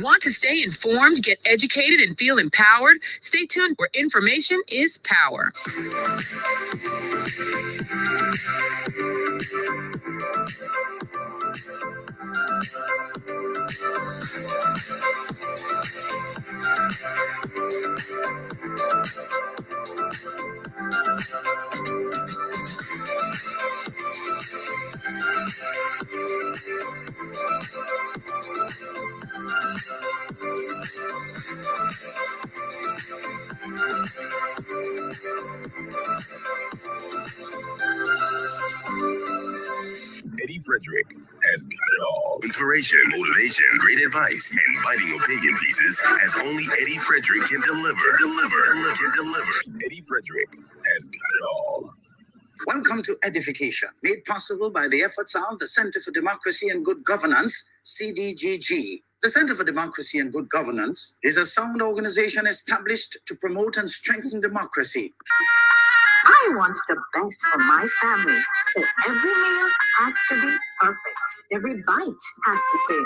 Want to stay informed, get educated, and feel empowered? Stay tuned where information is power. Eddie Frederick has got it all. Inspiration, motivation, great advice, and biting opinion pieces as only Eddie Frederick can deliver. Eddie Frederick has got it all. Welcome to EDDIE-FICATION, made possible by the efforts of the Center for Democracy and Good Governance, CDGG. The Center for Democracy and Good Governance is a sound organization established to promote and strengthen democracy. I want the best for my family, so every meal has to be perfect. Every bite has to say,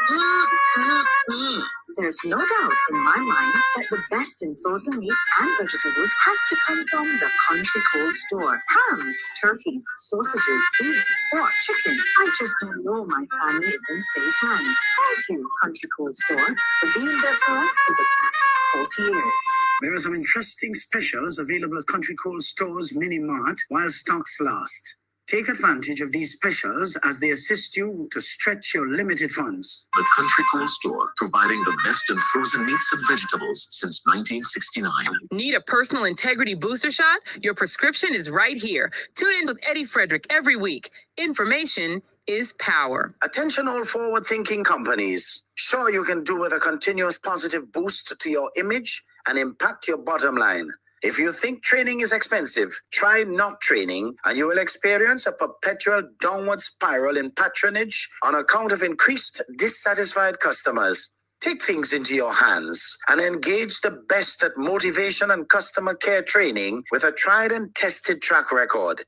There's no doubt in my mind that the best in frozen meats and vegetables has to come from the Country Cold Store. Hams, turkeys, sausages, beef, pork, chicken. I just don't know my family is in safe hands. Thank you, Country Cold Store, for being there for us for the past 40 years. There are some interesting specials available at Country Cold Store's Mini Mart while stocks last. Take advantage of these specials as they assist you to stretch your limited funds. The Country Cold Store, providing the best in frozen meats and vegetables since 1969. Need a personal integrity booster shot? Your prescription is right here. Tune in with Eddie Frederick every week. Information is power. Attention all forward-thinking companies. Sure, you can do with a continuous positive boost to your image and impact your bottom line. If you think training is expensive, try not training and you will experience a perpetual downward spiral in patronage on account of increased dissatisfied customers. Take things into your hands and engage the best at motivation and customer care training with a tried and tested track record.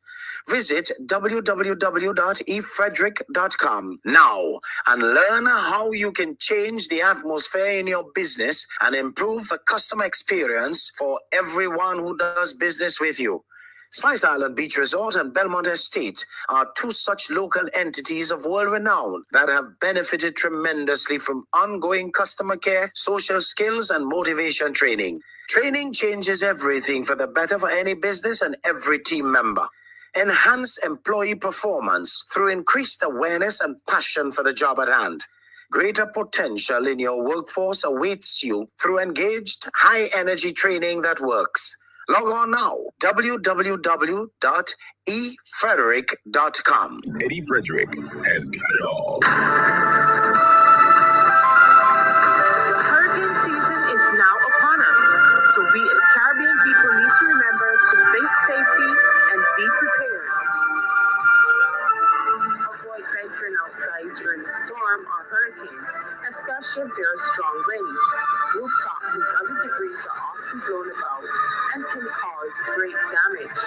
Visit www.efrederick.com now and learn how you can change the atmosphere in your business and improve the customer experience for everyone who does business with you. Spice Island Beach Resort and Belmont Estate are two such local entities of world renown that have benefited tremendously from ongoing customer care, social skills, and motivation training. Training changes everything for the better for any business and every team member. Enhance employee performance through increased awareness and passion for the job at hand. Greater potential in your workforce awaits you through engaged, high-energy training that works. Log on now, www.efrederick.com. Eddie Frederick has got it all. Hurricane season is now upon us, so we as Caribbean people need to remember to think safety and be prepared. Avoid venturing outside during a storm or hurricane, especially if there are strong winds. Rooftops and other debris are often blown about and can cause great damage.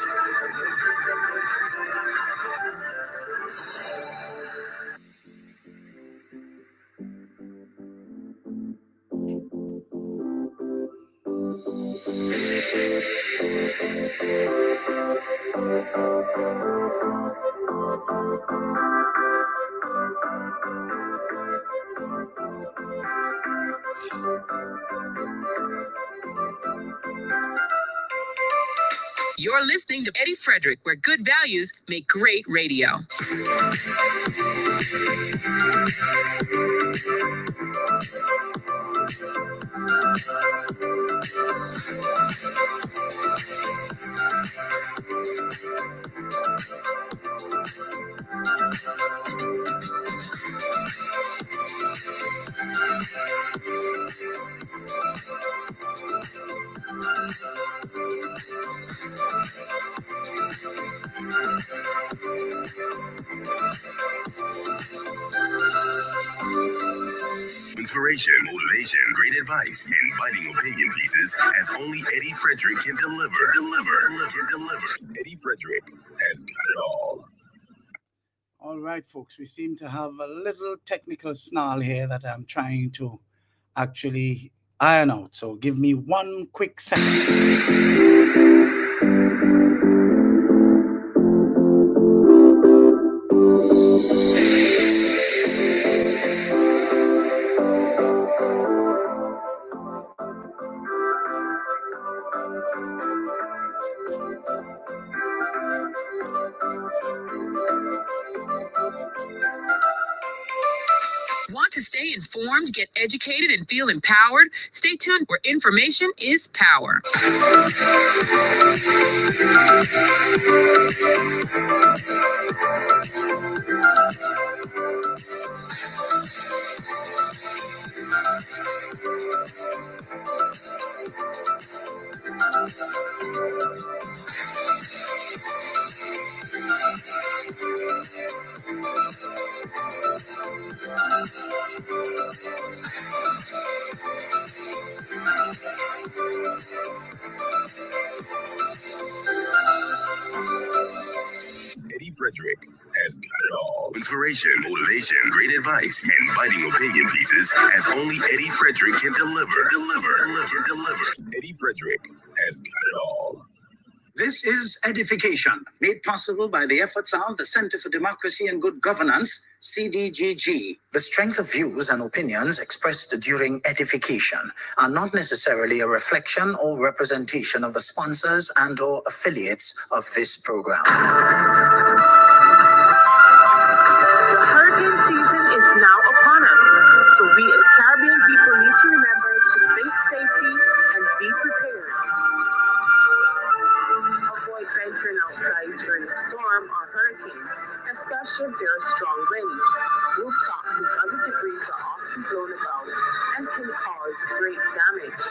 You're listening to Eddie Frederick, where good values make great radio. Inspiration, motivation, great advice, and biting opinion pieces as only Eddie Frederick can deliver. Eddie Frederick has got it all. All right, folks, we seem to have a little technical snarl here that I'm trying to actually iron out. So give me one quick second. Want to stay informed, get educated, and feel empowered? Stay tuned where information is power. Eddie Frederick has got it all. Inspiration, motivation, great advice, and biting opinion pieces as only Eddie Frederick can deliver. Eddie Frederick has got it all. This is Edification, made possible by the efforts of the Center for Democracy and Good Governance, CDGG. The strength of views and opinions expressed during edification are not necessarily a reflection or representation of the sponsors and/or affiliates of this program. The hurricane season is now upon us, so we as Caribbean people need to remember to think safely and be prepared. Avoid venturing outside during a storm or hurricane, especially if there are strong winds. Rooftops and other debris are often blown about and can cause great damage.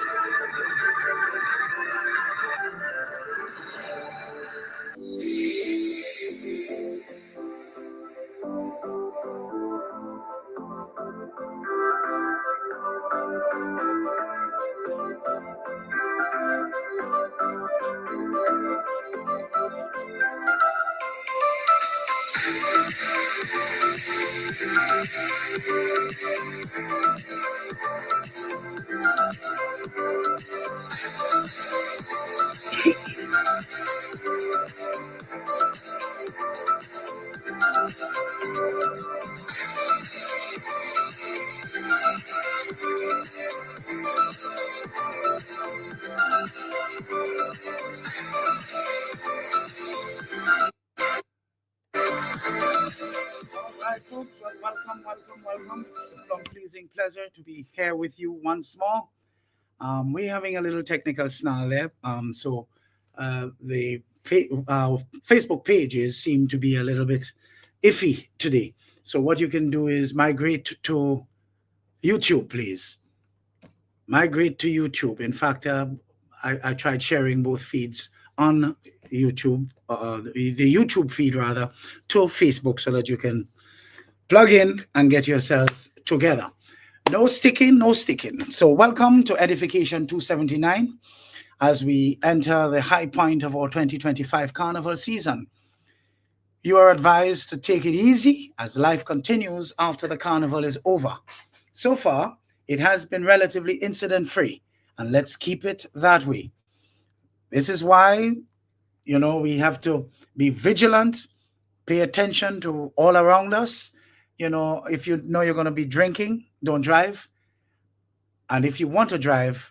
Alright, folks, welcome. It's a pleasing pleasure to be here with you once more. We're having a little technical snarl there. So the Facebook pages seem to be a little bit iffy today. So what you can do is migrate to YouTube, please. Migrate to YouTube. In fact, I tried sharing both feeds on YouTube, the YouTube feed rather, to Facebook so that you can plug in and get yourselves together. No sticking. So welcome to Edification 279 as we enter the high point of our 2025 carnival season. You are advised to take it easy as life continues after the carnival is over. So far, it has been relatively incident-free, and let's keep it that way. This is why, we have to be vigilant, pay attention to all around us. If you know you're going to be drinking, don't drive. And if you want to drive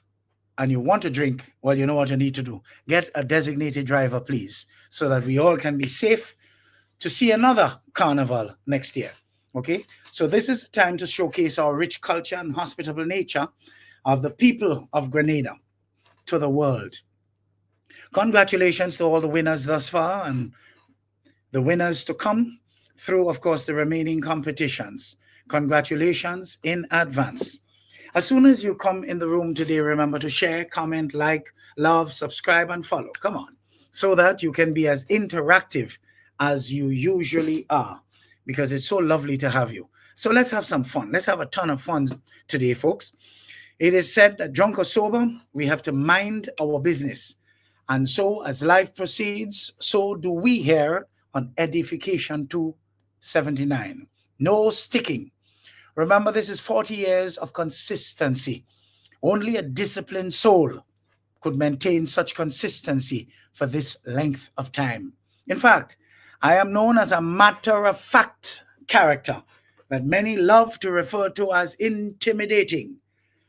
and you want to drink, well, you know what you need to do. Get a designated driver, please, so that we all can be safe to see another carnival next year. Okay? So this is the time to showcase our rich culture and hospitable nature of the people of Grenada to the world. Congratulations to all the winners thus far and the winners to come through, of course, the remaining competitions. Congratulations in advance. As soon as you come in the room today, remember to share, comment, like, love, subscribe, and follow. Come on, so that you can be as interactive as you usually are, because it's so lovely to have you. So let's have some fun. Let's have a ton of fun today, folks. It is said that drunk or sober, we have to mind our business. And so as life proceeds, so do we here on Edification 279. No sticking. Remember, this is 40 years of consistency. Only a disciplined soul could maintain such consistency for this length of time. In fact, I am known as a matter-of-fact character that many love to refer to as intimidating,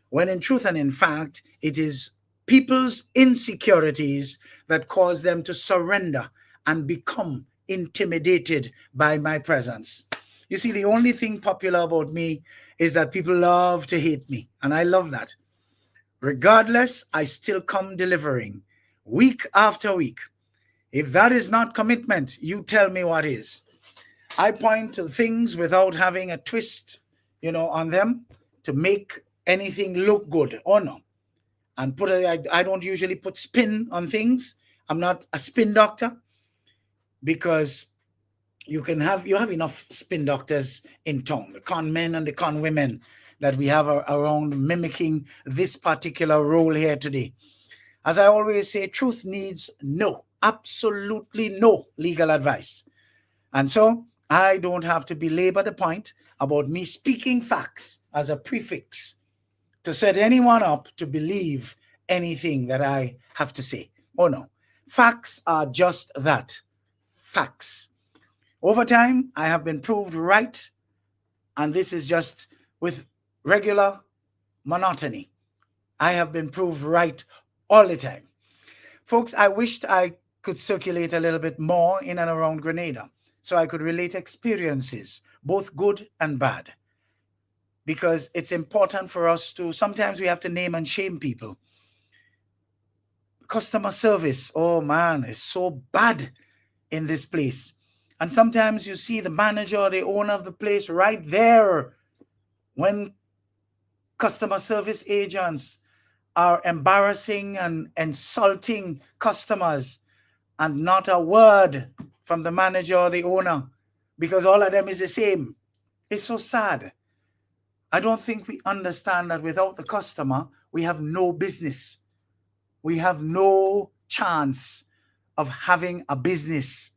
when in truth and in fact, it is people's insecurities that cause them to surrender and become intimidated by my presence. You see, the only thing popular about me is that people love to hate me, and I love that. Regardless, I still come delivering week after week. If that is not commitment, you tell me what is. I point to things without having a twist, on them to make anything look good or no. And I don't usually put spin on things. I'm not a spin doctor, because you have enough spin doctors in town, the con men and the con women that we have around mimicking this particular role here today. As I always say, truth needs absolutely no legal advice. And so I don't have to belabor the point about me speaking facts as a prefix to set anyone up to believe anything that I have to say. Oh no, facts are just that, facts. Over time, I have been proved right, and this is just with regular monotony. I have been proved right all the time. Folks, I wished I could circulate a little bit more in and around Grenada so I could relate experiences, both good and bad, because it's important for us to, sometimes we have to name and shame people. Customer service, oh man, is so bad in this place. And sometimes you see the manager or the owner of the place right there when customer service agents are embarrassing and insulting customers, and not a word from the manager or the owner, because all of them is the same. It's so sad. I don't think we understand that without the customer, we have no business. We have no chance of having a business.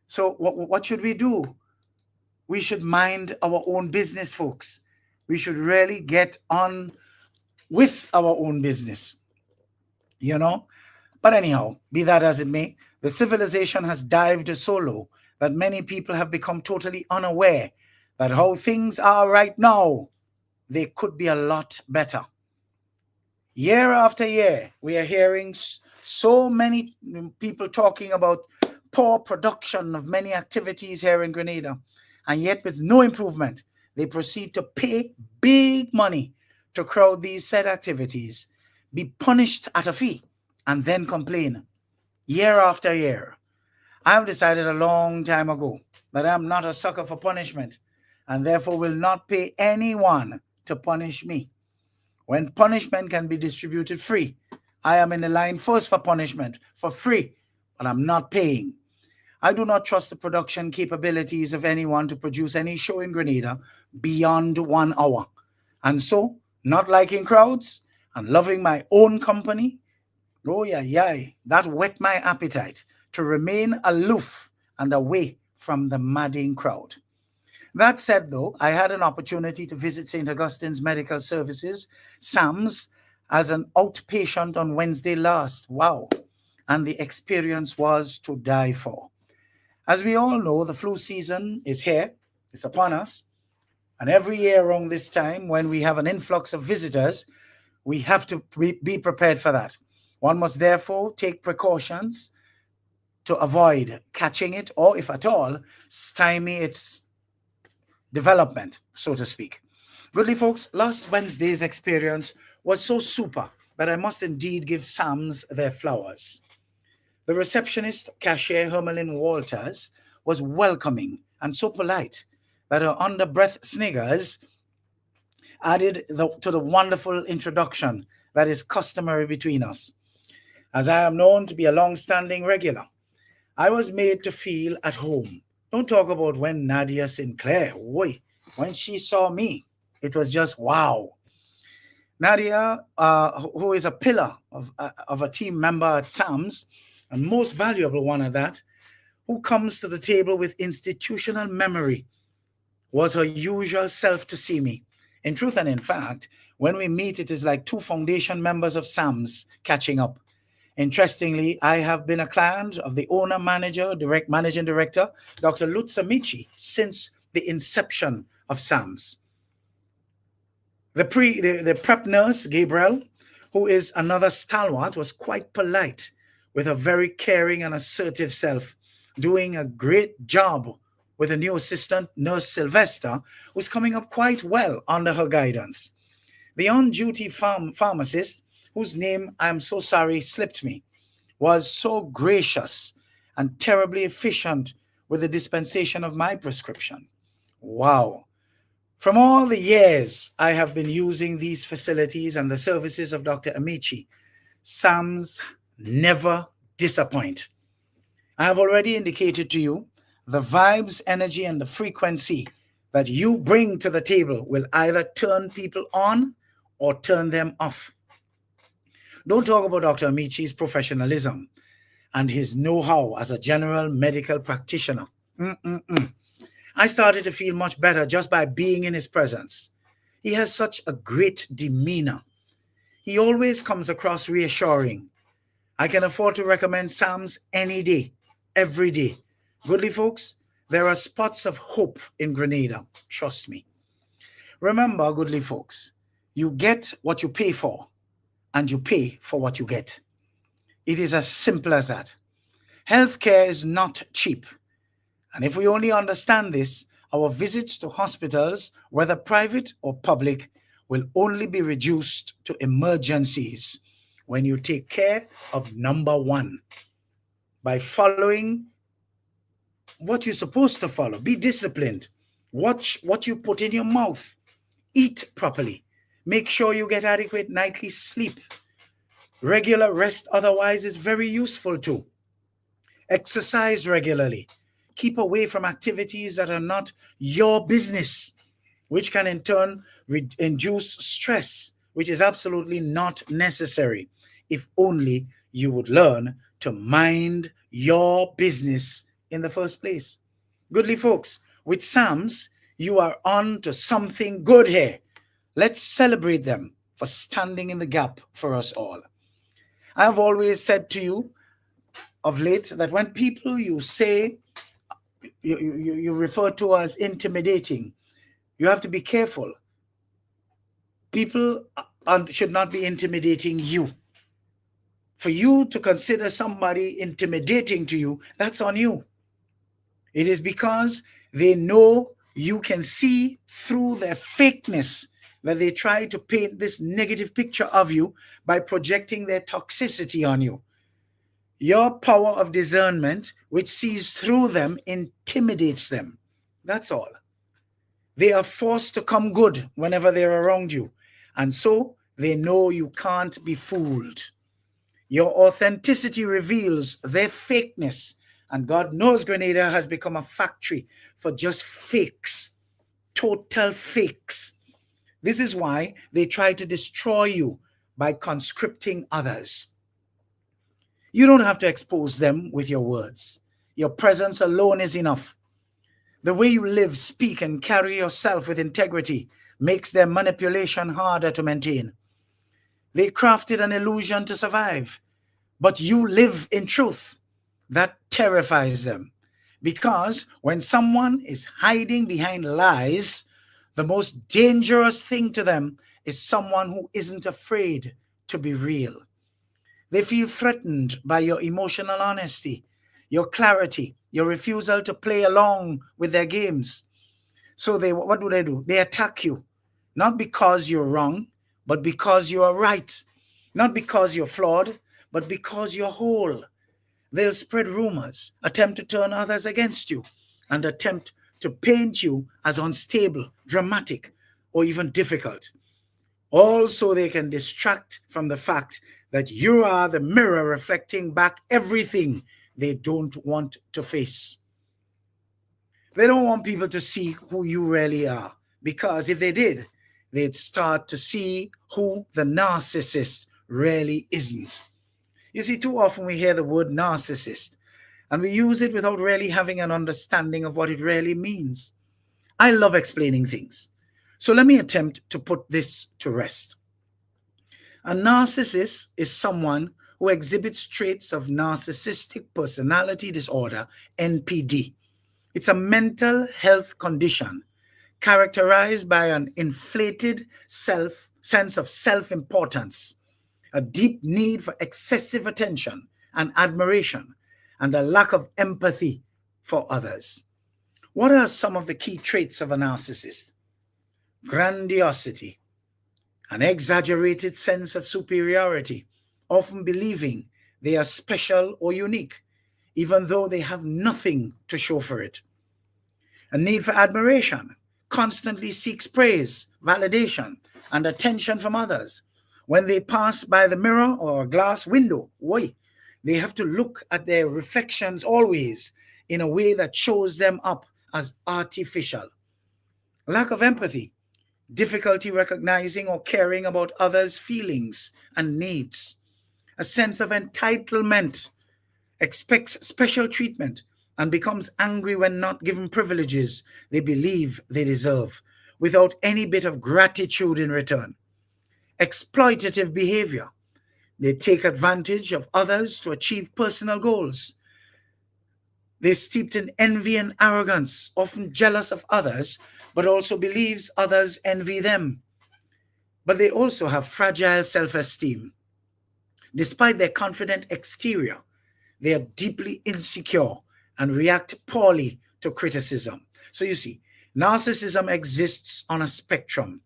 So what should we do? We should mind our own business, folks. We should really get on with our own business, But anyhow, be that as it may, the civilization has dived so low that many people have become totally unaware that how things are right now, they could be a lot better. Year after year, we are hearing so many people talking about poor production of many activities here in Grenada, and yet with no improvement, they proceed to pay big money to crowd these said activities, be punished at a fee, and then complain year after year. I have decided a long time ago that I'm not a sucker for punishment, and therefore will not pay anyone to punish me. When punishment can be distributed free, I am in the line first for punishment for free, but I'm not paying. I do not trust the production capabilities of anyone to produce any show in Grenada beyond 1 hour. And so, not liking crowds and loving my own company, that whet my appetite to remain aloof and away from the madding crowd. That said, though, I had an opportunity to visit St. Augustine's Medical Services, SAMS, as an outpatient on Wednesday last. Wow. And the experience was to die for. As we all know, the flu season is here. It's upon us. And every year around this time, when we have an influx of visitors, we have to be prepared for that. One must therefore take precautions to avoid catching it, or if at all, stymie its development, so to speak. Goodly folks, last Wednesday's experience was so super that I must indeed give SAMS their flowers. The receptionist, cashier Hermelin Walters, was welcoming and so polite that her under-breath sniggers added to the wonderful introduction that is customary between us. As I am known to be a long-standing regular, I was made to feel at home. Don't talk about when Nadia Sinclair, when she saw me, it was just wow. Nadia, who is a pillar of a team member at SAMS, and most valuable one at that, who comes to the table with institutional memory was her usual self to see me. In truth and in fact, when we meet, it is like two foundation members of SAMS catching up. Interestingly, I have been a client of the owner, managing director, Dr. Lutz Amici, since the inception of SAMS. The prep nurse, Gabriel, who is another stalwart, was quite polite with a very caring and assertive self, doing a great job with a new assistant, Nurse Sylvester, who's coming up quite well under her guidance. The on-duty pharmacist, whose name I am so sorry slipped me, was so gracious and terribly efficient with the dispensation of my prescription. Wow. From all the years I have been using these facilities and the services of Dr. Amici, SAMS never disappoint. I have already indicated to you the vibes, energy, and the frequency that you bring to the table will either turn people on or turn them off. Don't talk about Dr. Amici's professionalism and his know-how as a general medical practitioner. I started to feel much better just by being in his presence. He has such a great demeanor. He always comes across reassuring. I can afford to recommend SAMS any day, every day. Goodly folks, there are spots of hope in Grenada. Trust me. Remember, goodly folks, you get what you pay for, and you pay for what you get. It is as simple as that. Healthcare is not cheap. And if we only understand this, our visits to hospitals, whether private or public, will only be reduced to emergencies when you take care of number one by following what you're supposed to follow. Be disciplined. Watch what you put in your mouth. Eat properly. Make sure you get adequate nightly sleep. Regular rest otherwise is very useful too. Exercise regularly. Keep away from activities that are not your business, which can in turn induce stress, which is absolutely not necessary, if only you would learn to mind your business in the first place. Goodly folks, with SAMS, you are on to something good here. Let's celebrate them for standing in the gap for us all. I have always said to you of late that when people you say, you refer to as intimidating, you have to be careful. People should not be intimidating you. For you to consider somebody intimidating to you, that's on you. It is because they know you can see through their fakeness that they try to paint this negative picture of you by projecting their toxicity on you. Your power of discernment, which sees through them, intimidates them. That's all. They are forced to come good whenever they're around you. And so they know you can't be fooled. Your authenticity reveals their fakeness. And God knows Grenada has become a factory for just fakes. Total fakes. This is why they try to destroy you by conscripting others. You don't have to expose them with your words. Your presence alone is enough. The way you live, speak, and carry yourself with integrity makes their manipulation harder to maintain. They crafted an illusion to survive, but you live in truth. That terrifies them, because when someone is hiding behind lies, the most dangerous thing to them is someone who isn't afraid to be real. They feel threatened by your emotional honesty, your clarity, your refusal to play along with their games. So what do? They attack you, not because you're wrong, but because you are right. Not because you're flawed, but because you're whole. They'll spread rumors, attempt to turn others against you, and attempt to paint you as unstable, dramatic, or even difficult. Also, they can distract from the fact that you are the mirror reflecting back everything they don't want to face. They don't want people to see who you really are, because if they did, they'd start to see who the narcissist really isn't. You see, too often we hear the word narcissist, and we use it without really having an understanding of what it really means. I love explaining things. So let me attempt to put this to rest. A narcissist is someone who exhibits traits of narcissistic personality disorder, NPD. It's a mental health condition characterized by an inflated sense of self-importance, a deep need for excessive attention and admiration, and a lack of empathy for others. What are some of the key traits of a narcissist? Grandiosity, an exaggerated sense of superiority, often believing they are special or unique, even though they have nothing to show for it. A need for admiration, constantly seeks praise, validation, and attention from others. When they pass by the mirror or a glass window, they have to look at their reflections always in a way that shows them up as artificial. Lack of empathy, difficulty recognizing or caring about others' feelings and needs. A sense of entitlement, expects special treatment, and becomes angry when not given privileges they believe they deserve, without any bit of gratitude in return. Exploitative behavior. They take advantage of others to achieve personal goals. They're steeped in envy and arrogance, often jealous of others, but also believes others envy them. But they also have fragile self-esteem. Despite their confident exterior, they are deeply insecure and react poorly to criticism. So you see, narcissism exists on a spectrum,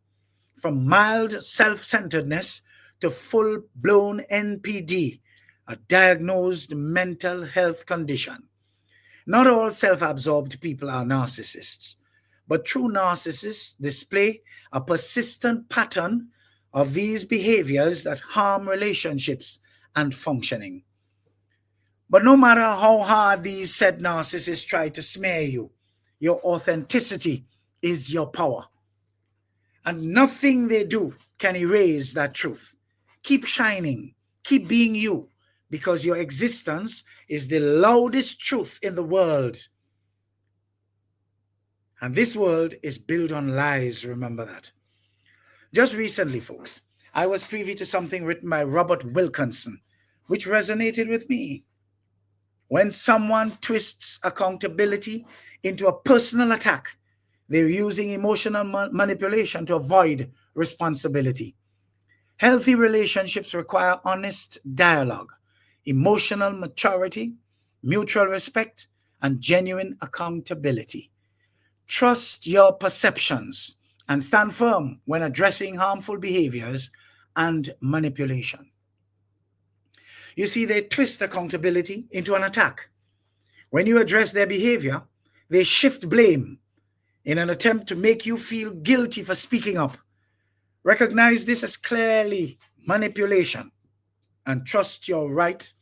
from mild self-centeredness to full-blown NPD, a diagnosed mental health condition. Not all self-absorbed people are narcissists, but true narcissists display a persistent pattern of these behaviors that harm relationships and functioning. But no matter how hard these said narcissists try to smear you, your authenticity is your power. And nothing they do can erase that truth. Keep shining, keep being you, because your existence is the loudest truth in the world. And this world is built on lies, remember that. Just recently, folks, I was privy to something written by Robert Wilkinson, which resonated with me. When someone twists accountability into a personal attack, they're using emotional manipulation to avoid responsibility. Healthy relationships require honest dialogue, emotional maturity, mutual respect, and genuine accountability. Trust your perceptions and stand firm when addressing harmful behaviors and manipulation. You see, they twist accountability into an attack. When you address their behavior, they shift blame in an attempt to make you feel guilty for speaking up. Recognize this as clearly manipulation and trust your right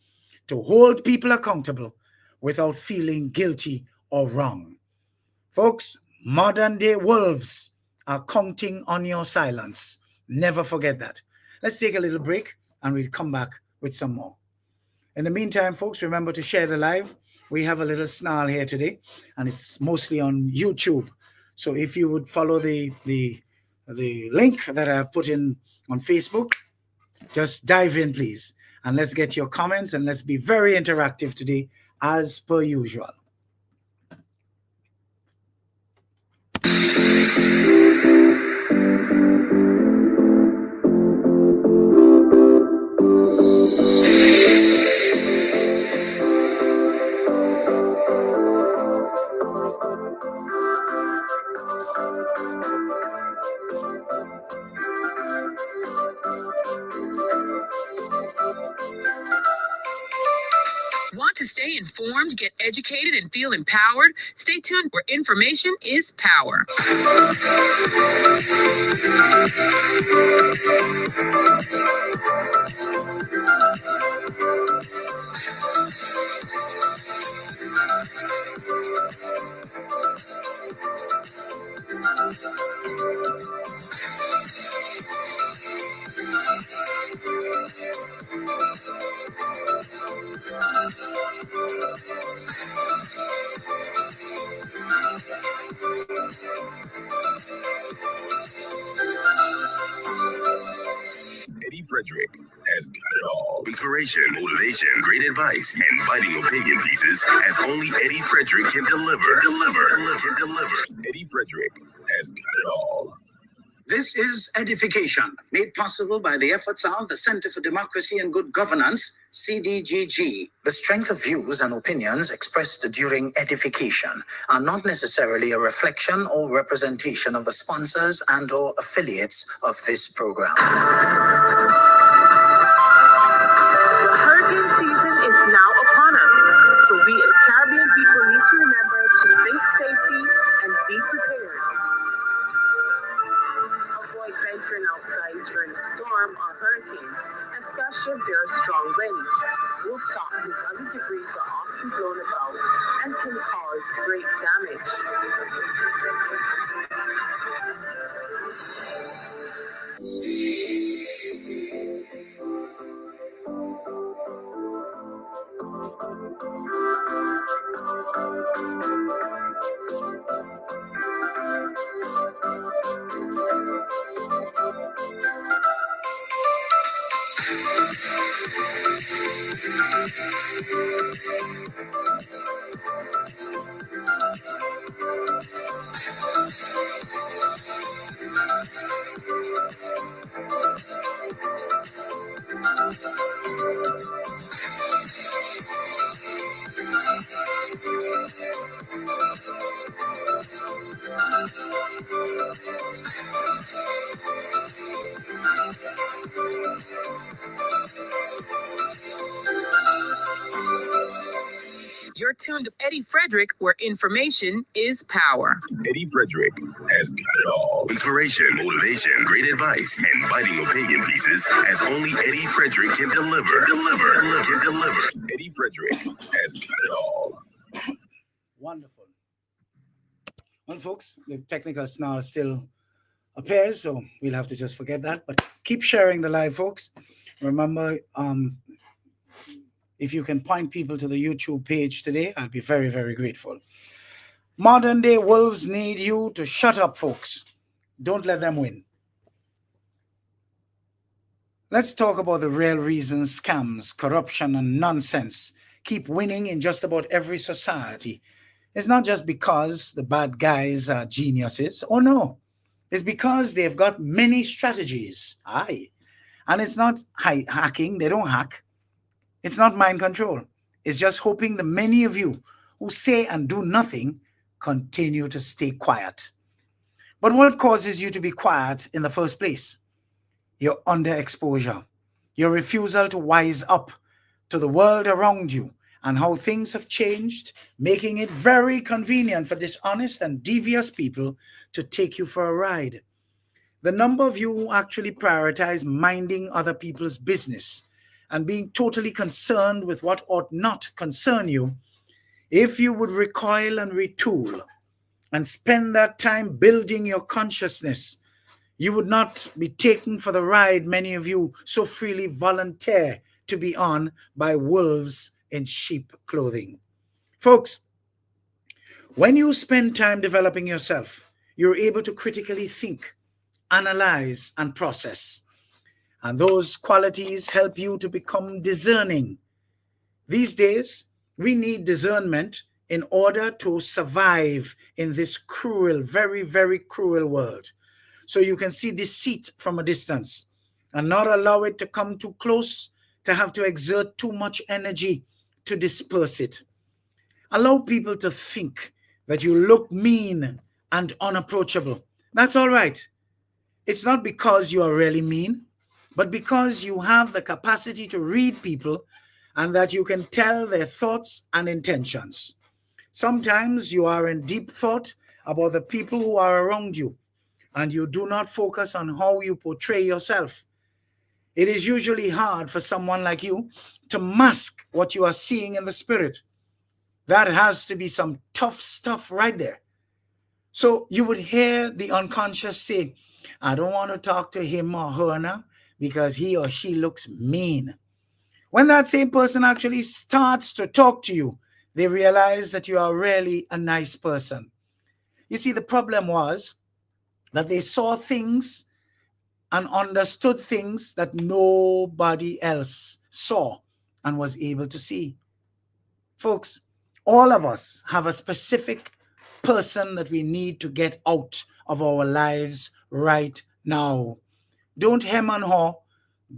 to hold people accountable without feeling guilty or wrong. Folks, modern day wolves are counting on your silence. Never forget that. Let's take a little break and we'll come back with some more. In the meantime, folks, remember to share the live. We have a little snarl here today, and it's mostly on YouTube. So if you would follow the link that I've put in on Facebook, just dive in, please. And let's get your comments, and let's be very interactive today, as per usual. Want to stay informed, get educated, and feel empowered? Stay tuned where information is power. Frederick has got it all. Inspiration, motivation, great advice, and biting opinion pieces as only Eddie Frederick can deliver. Eddie Frederick has got it all. This is EDDIE-FICATION, made possible by the efforts of the Center for Democracy and Good Governance, CDGG. The strength of views and opinions expressed during EDDIE-FICATION are not necessarily a reflection or representation of the sponsors and/or affiliates of this program. The hurricane season is now upon us, so we as Caribbean people need to remember to think safety and be prepared. Avoid venturing outside during a storm or hurricane, especially if there are strong winds. Rooftops and other debris are often blown about and can cause great damage. You're tuned to Eddie Frederick, where information is power. Eddie Frederick has got it all. Inspiration, motivation, great advice, and biting opinion pieces as only Eddie Frederick can deliver. Eddie Frederick has got it all. Wonderful. Well, folks, the technical snarl still appears, so we'll have to just forget that. But keep sharing the live, folks. Remember, if you can point people to the YouTube page today, I'll be very, very grateful. Modern day wolves need you to shut up, folks. Don't let them win. Let's talk about the real reasons scams, corruption, and nonsense keep winning in just about every society. It's not just because the bad guys are geniuses. Oh, no. It's because they've got many strategies. Aye. And it's not hacking. They don't hack. It's not mind control. It's just hoping the many of you who say and do nothing continue to stay quiet. But what causes you to be quiet in the first place? Your underexposure, your refusal to wise up to the world around you and how things have changed, making it very convenient for dishonest and devious people to take you for a ride. The number of you who actually prioritize minding other people's business and being totally concerned with what ought not concern you, if you would recoil and retool and spend that time building your consciousness, you would not be taken for the ride many of you so freely volunteer to be on by wolves in sheep clothing. Folks, when you spend time developing yourself, you're able to critically think, analyze, and process. And those qualities help you to become discerning. These days, we need discernment in order to survive in this cruel, very, very cruel world. So you can see deceit from a distance and not allow it to come too close, to have to exert too much energy to disperse it. Allow people to think that you look mean and unapproachable. That's all right. It's not because you are really mean, but because you have the capacity to read people and that you can tell their thoughts and intentions. Sometimes you are in deep thought about the people who are around you, and you do not focus on how you portray yourself. It is usually hard for someone like you to mask what you are seeing in the spirit. That has to be some tough stuff right there. So you would hear the unconscious say, I don't want to talk to him or her now because he or she looks mean. When that same person actually starts to talk to you, they realize that you are really a nice person. You see, the problem was that they saw things and understood things that nobody else saw and was able to see. Folks, all of us have a specific person that we need to get out of our lives right now. Don't hem and haw.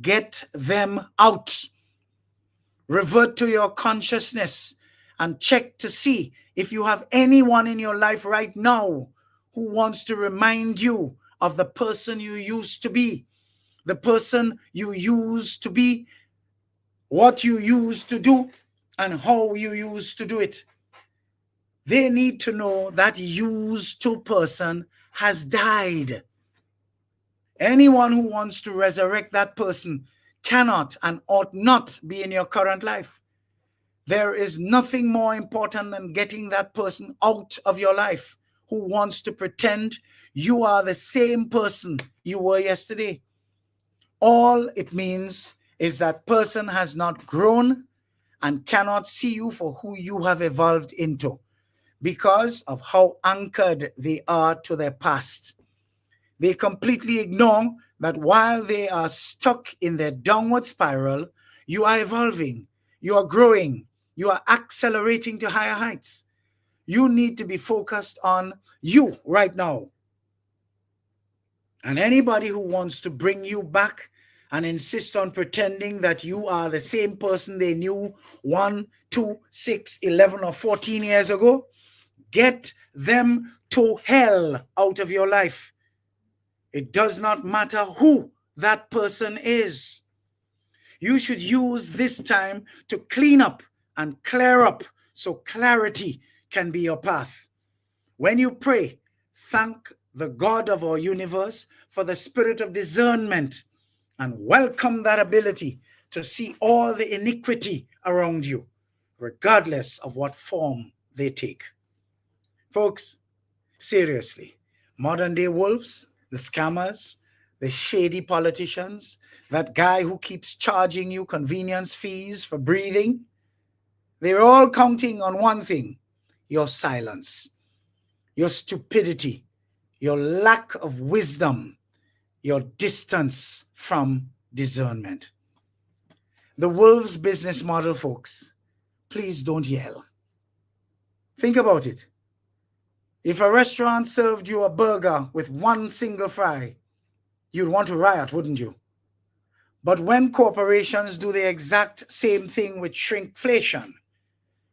Get them out. Revert to your consciousness and check to see if you have anyone in your life right now who wants to remind you of the person you used to be, the person you used to be, what you used to do, and how you used to do it. They need to know that used to person has died. Anyone who wants to resurrect that person cannot and ought not be in your current life. There is nothing more important than getting that person out of your life who wants to pretend you are the same person you were yesterday. All it means is that person has not grown and cannot see you for who you have evolved into because of how anchored they are to their past. They completely ignore that while they are stuck in their downward spiral, you are evolving, you are growing, you are accelerating to higher heights. You need to be focused on you right now. And anybody who wants to bring you back and insist on pretending that you are the same person they knew 1, 2, 6, 11, or 14 years ago, get them to hell out of your life. It does not matter who that person is. You should use this time to clean up and clear up so clarity can be your path. When you pray, thank the God of our universe for the spirit of discernment and welcome that ability to see all the iniquity around you, regardless of what form they take. Folks, seriously, modern day wolves, the scammers, the shady politicians, that guy who keeps charging you convenience fees for breathing, they're all counting on one thing: your silence, your stupidity, your lack of wisdom, your distance from discernment. The wolves' business model, folks, please don't yell. Think about it. If a restaurant served you a burger with one single fry, you'd want to riot, wouldn't you? But when corporations do the exact same thing with shrinkflation,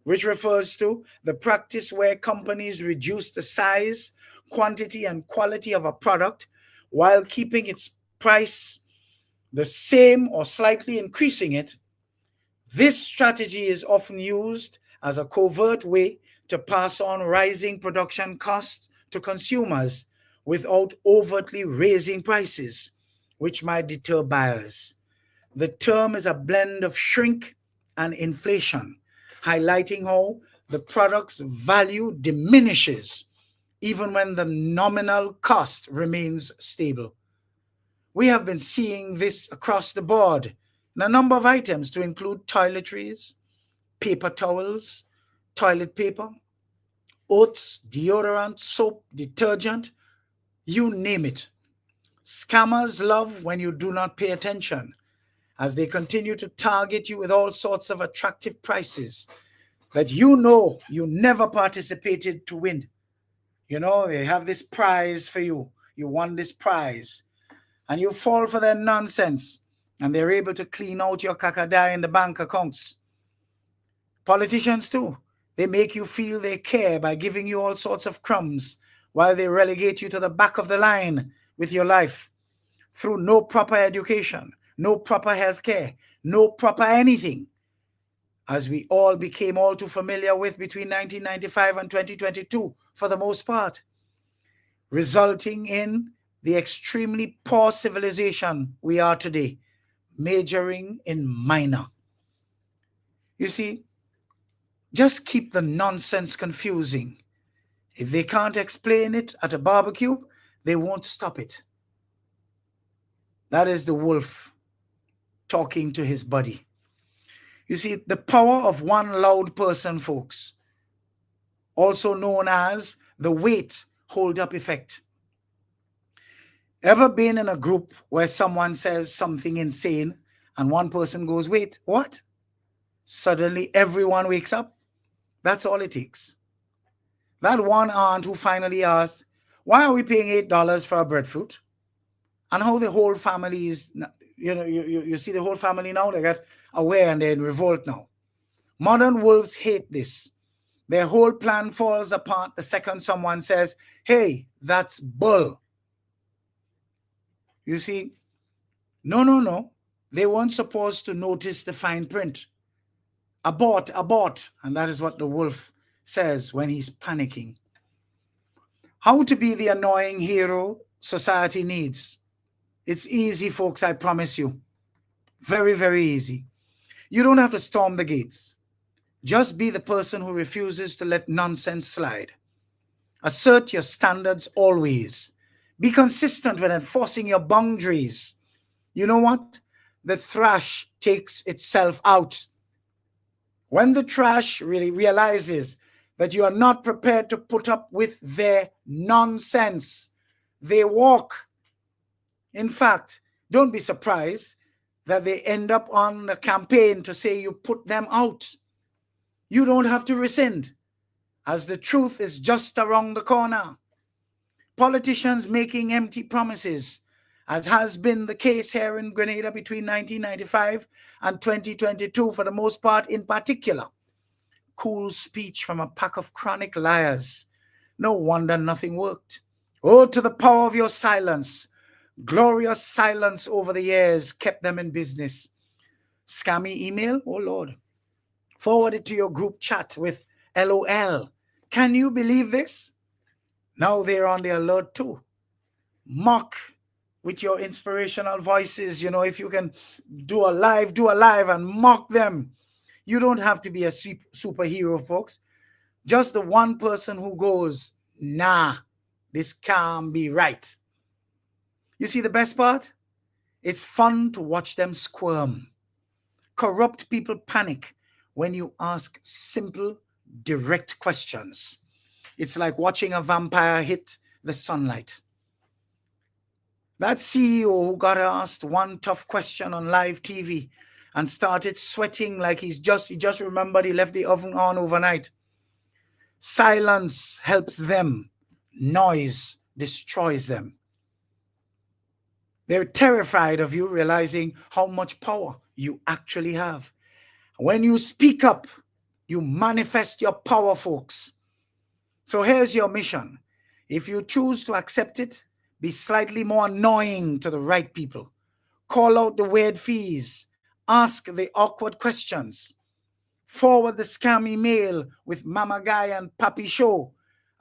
which refers to the practice where companies reduce the size, quantity, and quality of a product while keeping its price the same or slightly increasing it, this strategy is often used as a covert way to pass on rising production costs to consumers without overtly raising prices, which might deter buyers. The term is a blend of shrink and inflation, highlighting how the product's value diminishes even when the nominal cost remains stable. We have been seeing this across the board in a number of items, to include toiletries, paper towels, toilet paper, oats, deodorant, soap, detergent, you name it. Scammers love when you do not pay attention, as they continue to target you with all sorts of attractive prices that you know you never participated to win. You know, they have this prize for you. You won this prize. And you fall for their nonsense, and they're able to clean out your kakadai in the bank accounts. Politicians too. They make you feel they care by giving you all sorts of crumbs while they relegate you to the back of the line with your life through no proper education, no proper health care, no proper anything, as we all became all too familiar with between 1995 and 2022 for the most part, resulting in the extremely poor civilization we are today, majoring in minor. You see, just keep the nonsense confusing. If they can't explain it at a barbecue, they won't stop it. That is the wolf talking to his buddy. You see, the power of one loud person, folks, also known as the weight hold-up effect. Ever been in a group where someone says something insane and one person goes, wait, what? Suddenly everyone wakes up? That's all it takes. That one aunt who finally asked, why are we paying $8 for a breadfruit? And how the whole family is, you see the whole family now, they got aware and they're in revolt now. Modern wolves hate this. Their whole plan falls apart the second someone says, hey, that's bull. You see, no. They weren't supposed to notice the fine print. Abort. And that is what the wolf says when he's panicking. How to be the annoying hero society needs. It's easy, folks, I promise you. Very, very easy. You don't have to storm the gates. Just be the person who refuses to let nonsense slide. Assert your standards always. Be consistent when enforcing your boundaries. You know what? The trash takes itself out. When the trash really realizes that you are not prepared to put up with their nonsense, they walk. In fact, don't be surprised that they end up on a campaign to say you put them out. You don't have to rescind, as the truth is just around the corner. Politicians making empty promises, as has been the case here in Grenada between 1995 and 2022 for the most part in particular. Cool speech from a pack of chronic liars. No wonder nothing worked. Oh, to the power of your silence. Glorious silence over the years kept them in business. Scammy email, oh Lord. Forward it to your group chat with LOL. Can you believe this? Now they're on the alert too. Mock with your inspirational voices. You know, if you can do a live and mock them. You don't have to be a superhero, folks. Just the one person who goes, nah, this can't be right. You see the best part? It's fun to watch them squirm. Corrupt people panic when you ask simple, direct questions. It's like watching a vampire hit the sunlight. That CEO who got asked one tough question on live TV and started sweating like he just remembered he left the oven on overnight. Silence helps them. Noise destroys them. They're terrified of you realizing how much power you actually have. When you speak up, you manifest your power, folks. So here's your mission. If you choose to accept it, be slightly more annoying to the right people. Call out the weird fees. Ask the awkward questions. Forward the scam email with Mama Guy and Papi Show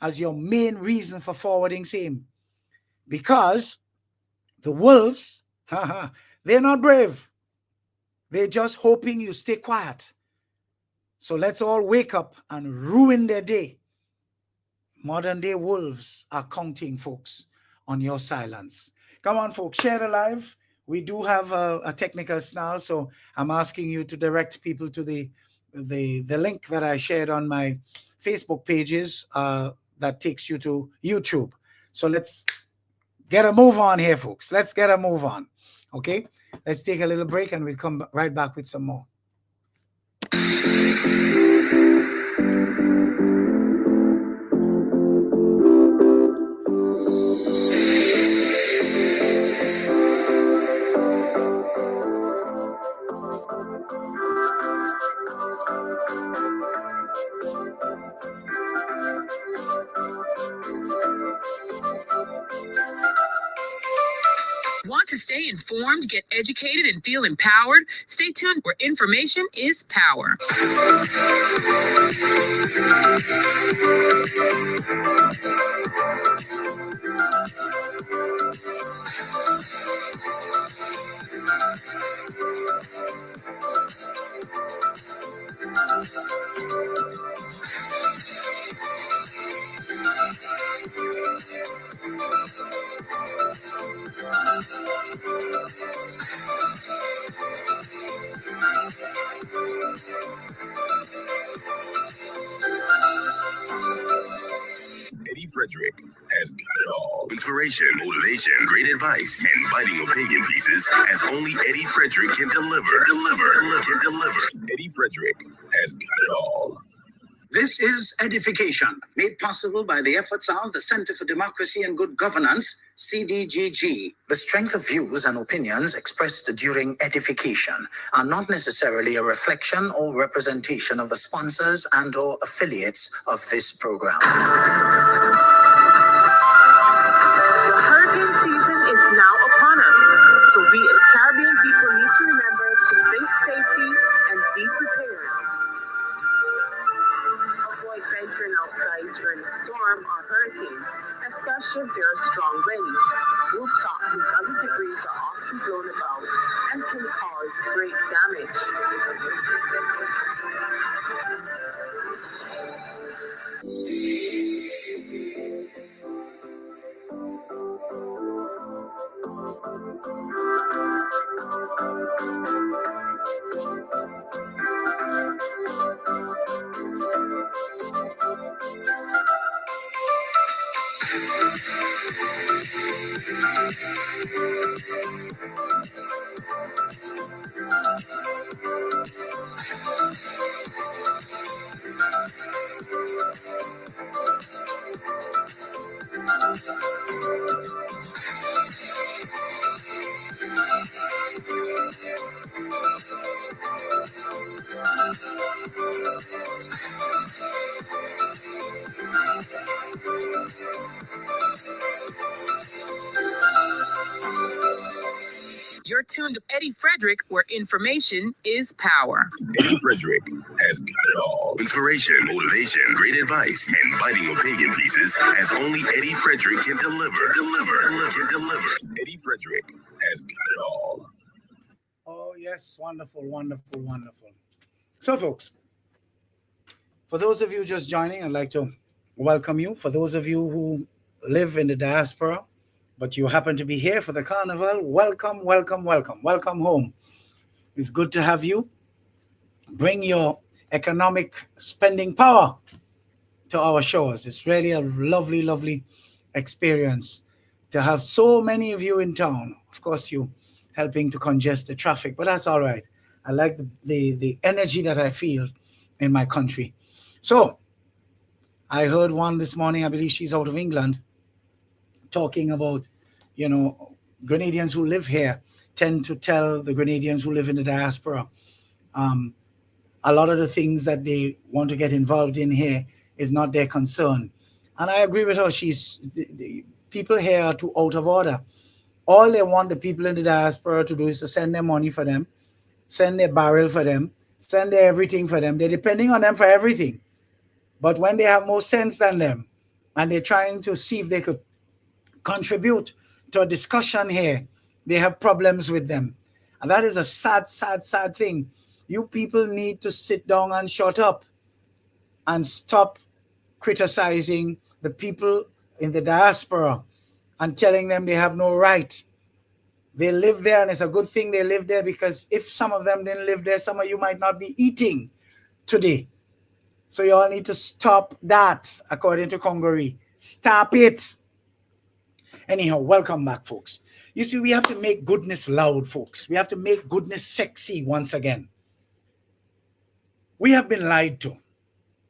as your main reason for forwarding same. Because the wolves, they're not brave. They're just hoping you stay quiet. So let's all wake up and ruin their day. Modern day wolves are counting, folks, on your silence. Come on, folks, share the live. We do have a technical snarl, so I'm asking you to direct people to the link that I shared on my Facebook pages that takes you to YouTube. So let's get a move on here, folks. Let's get a move on. Okay, let's take a little break and we'll come right back with some more. Want to stay informed, get educated, and feel empowered? Stay tuned where information is power. Eddie Frederick has got it all. Inspiration, motivation, great advice, and biting opinion pieces as only Eddie Frederick can deliver. Eddie Frederick has got it all. This is Edification, made possible by the efforts of the Center for Democracy and Good Governance, CDGG. The strength of views and opinions expressed during edification are not necessarily a reflection or representation of the sponsors and/or affiliates of this program. The hurricane season is now upon us, so we as Caribbean people need to remember to think safety and be prepared. Avoid venturing outside during a storm or hurricane, especially if there are strong winds. Rooftops and other debris are often blown about and can cause great damage. You're tuned to Eddie Frederick, where information is power. Eddie Frederick has got it all. Inspiration, motivation, great advice, and biting opinion pieces as only Eddie Frederick can deliver. Eddie Frederick has got it all. Oh, yes. Wonderful, wonderful, wonderful. So, folks, for those of you just joining, I'd like to welcome you. For those of you who live in the diaspora, but you happen to be here for the carnival, welcome, welcome, welcome. Welcome home. It's good to have you. Bring your economic spending power to our shores. It's really a lovely, lovely experience to have so many of you in town. Of course, you helping to congest the traffic, but that's all right. I like the energy that I feel in my country. So I heard one this morning, I believe she's out of England, talking about, you know, Grenadians who live here tend to tell the Grenadians who live in the diaspora a lot of the things that they want to get involved in here is not their concern. And I agree with her. The people here are too out of order. All they want the people in the diaspora to do is to send their money for them, send their barrel for them, send their everything for them. They're depending on them for everything. But when they have more sense than them, and they're trying to see if they could contribute to a discussion here, they have problems with them. And that is a sad, sad, sad thing. You people need to sit down and shut up and stop criticizing the people in the diaspora and telling them they have no right. They live there, and it's a good thing they live there, because if some of them didn't live there, some of you might not be eating today. So you all need to stop that, according to Congaree. Stop it. Anyhow, welcome back, folks. You see, we have to make goodness loud, folks. We have to make goodness sexy once again. We have been lied to.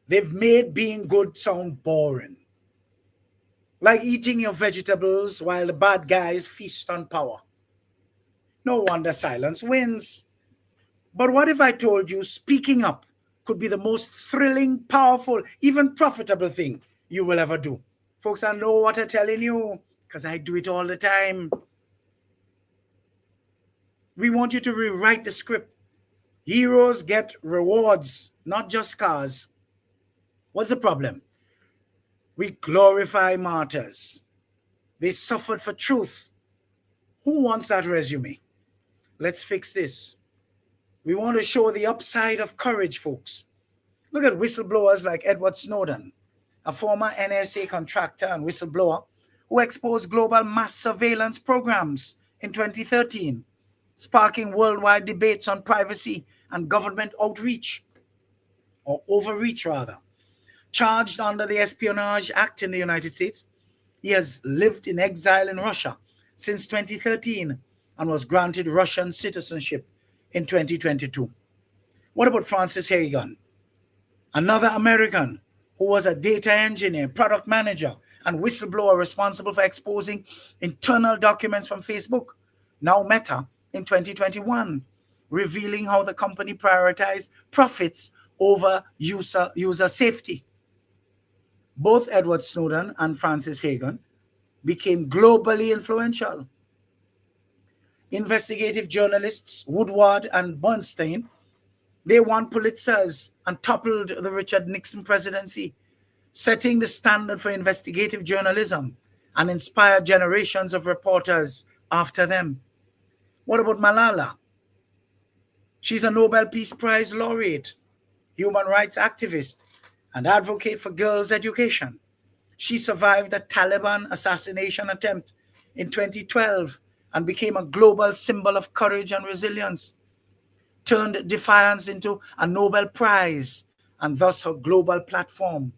They've made being good sound boring. Like eating your vegetables while the bad guys feast on power. No wonder silence wins. But what if I told you speaking up could be the most thrilling, powerful, even profitable thing you will ever do? Folks, I know what I'm telling you, because I do it all the time. We want you to rewrite the script. Heroes get rewards, not just scars. What's the problem? We glorify martyrs. They suffered for truth. Who wants that resume? Let's fix this. We want to show the upside of courage, folks. Look at whistleblowers like Edward Snowden, a former NSA contractor and whistleblower who exposed global mass surveillance programs in 2013, sparking worldwide debates on privacy and government outreach, or overreach rather. Charged under the Espionage Act in the United States, He has lived in exile in Russia since 2013 and was granted Russian citizenship in 2022. What about Francis Hagan, another American who was a data engineer, product manager, and whistleblower responsible for exposing internal documents from Facebook, now Meta, in 2021, revealing how the company prioritized profits over user safety. Both Edward Snowden and Francis Hagan became globally influential. Investigative journalists Woodward and Bernstein, they won Pulitzers and toppled the Richard Nixon presidency, setting the standard for investigative journalism and inspired generations of reporters after them. What about Malala? She's a Nobel Peace Prize laureate, human rights activist, and advocate for girls' education. She survived a Taliban assassination attempt in 2012 and became a global symbol of courage and resilience, turned defiance into a Nobel Prize and thus her global platform.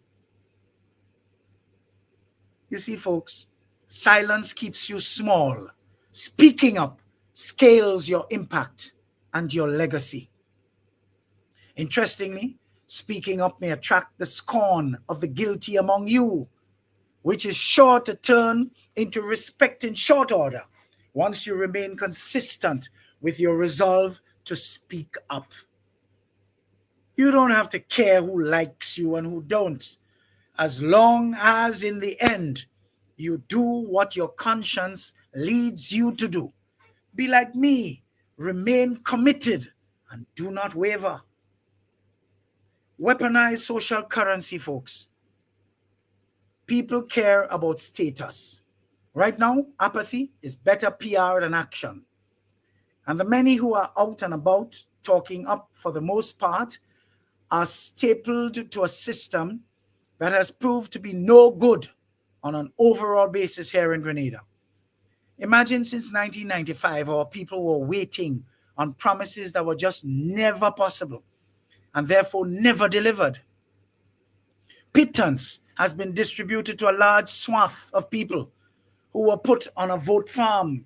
You see, folks, silence keeps you small. Speaking up scales your impact and your legacy. Interestingly, speaking up may attract the scorn of the guilty among you, which is sure to turn into respect in short order once you remain consistent with your resolve to speak up. You don't have to care who likes you and who don't, as long as in the end you do what your conscience leads you to do. Be like me, remain committed and do not waver. Weaponize social currency, folks. People care about status. Right now, apathy is better PR than action. And the many who are out and about talking up, for the most part, are stapled to a system that has proved to be no good on an overall basis here in Grenada. Imagine since 1995, our people were waiting on promises that were just never possible and therefore never delivered. Pittance has been distributed to a large swath of people who were put on a vote farm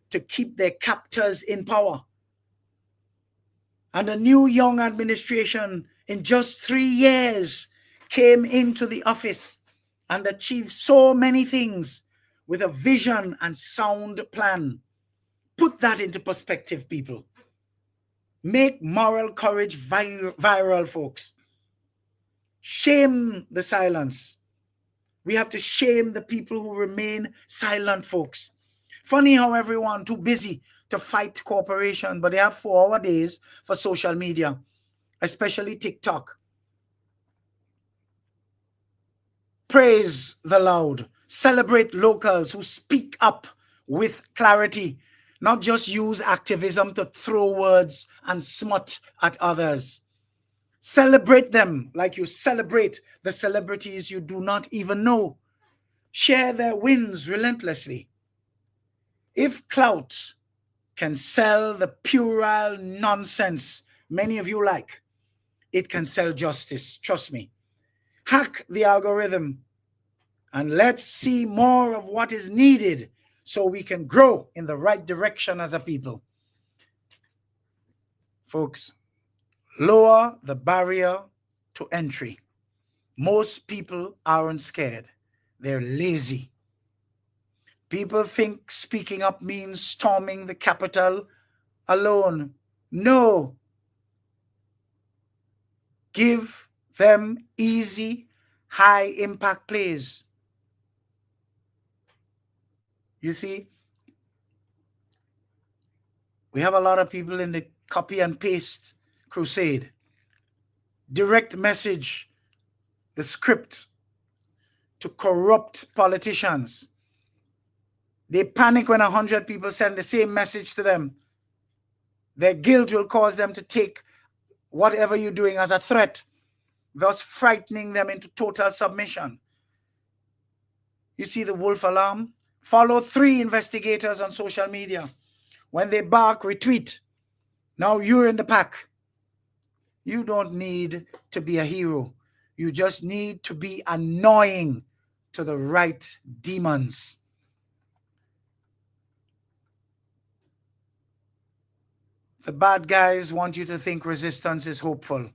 to keep their captors in power. And a new young administration in just 3 years came into the office and achieved so many things with a vision and sound plan. Put that into perspective, people. Make moral courage viral, folks. Shame the silence. We have to shame the people who remain silent, folks. Funny how everyone too busy to fight cooperation, but they have 4-hour days for social media, especially TikTok. Praise the loud. Celebrate locals who speak up with clarity, not just use activism to throw words and smut at others. Celebrate them like you celebrate the celebrities you do not even know. Share their wins relentlessly. If clout can sell the puerile nonsense many of you like, it can sell justice. Trust me. Hack the algorithm and let's see more of what is needed so we can grow in the right direction as a people. Folks, lower the barrier to entry. Most people aren't scared. They're lazy. People think speaking up means storming the Capitol alone. No. Give them easy, high-impact plays. You see, we have a lot of people in the copy and paste crusade. Direct message, the script to corrupt politicians. They panic when 100 people send the same message to them. Their guilt will cause them to take whatever you're doing as a threat, thus frightening them into total submission. You see the wolf alarm? Follow 3 investigators on social media. When they bark, retweet. Now you're in the pack. You don't need to be a hero. You just need to be annoying to the right demons. The bad guys want you to think resistance is hopeful.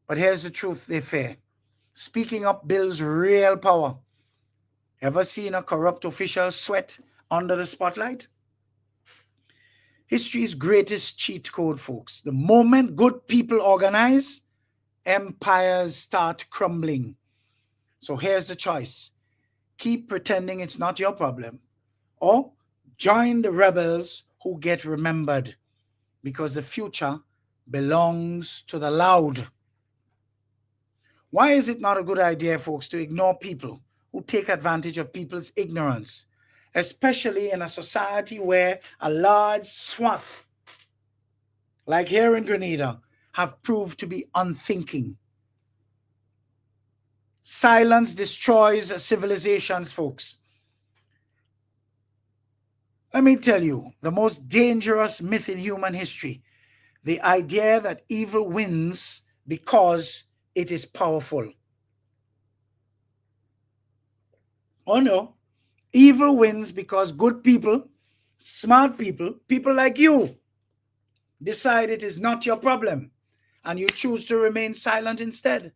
But here's the truth they fear. Speaking up builds real power. Ever seen a corrupt official sweat under the spotlight? History's greatest cheat code, folks. The moment good people organize, empires start crumbling. So here's the choice. Keep pretending it's not your problem, or join the rebels who get remembered, because the future belongs to the loud. Why is it not a good idea, folks, to ignore people who take advantage of people's ignorance, especially in a society where a large swath, like here in Grenada, have proved to be unthinking? Silence destroys civilizations, folks. Let me tell you, the most dangerous myth in human history, the idea that evil wins because it is powerful. Oh no, evil wins because good people, smart people, people like you, decide it is not your problem and you choose to remain silent instead.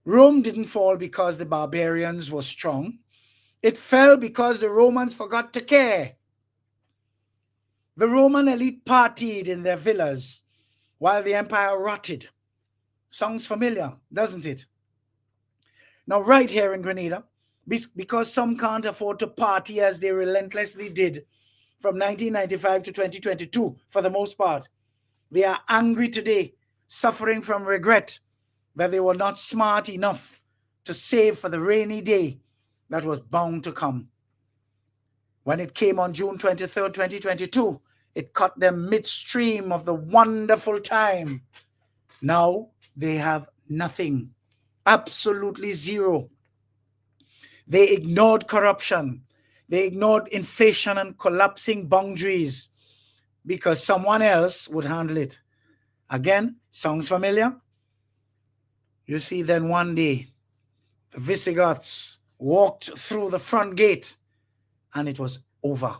Rome didn't fall because the barbarians were strong. It fell because the Romans forgot to care. The Roman elite partied in their villas while the empire rotted. Sounds familiar, doesn't it? Now, right here in Grenada, because some can't afford to party as they relentlessly did from 1995 to 2022, for the most part, they are angry today, suffering from regret that they were not smart enough to save for the rainy day that was bound to come. When it came on June 23rd, 2022, it caught them midstream of the wonderful time. Now they have nothing, absolutely zero. They ignored corruption. They ignored inflation and collapsing boundaries because someone else would handle it. Again, sounds familiar? You see, then one day, the Visigoths walked through the front gate and it was over.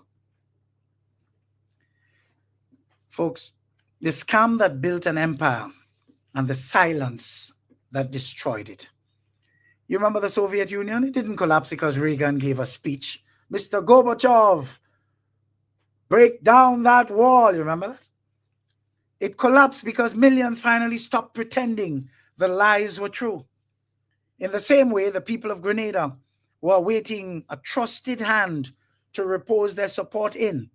Folks, the scam that built an empire and the silence that destroyed it. You remember the Soviet Union? It didn't collapse because Reagan gave a speech. Mr. Gorbachev, break down that wall. You remember that? It collapsed because millions finally stopped pretending the lies were true. In the same way, the people of Grenada were awaiting a trusted hand to repose their support in.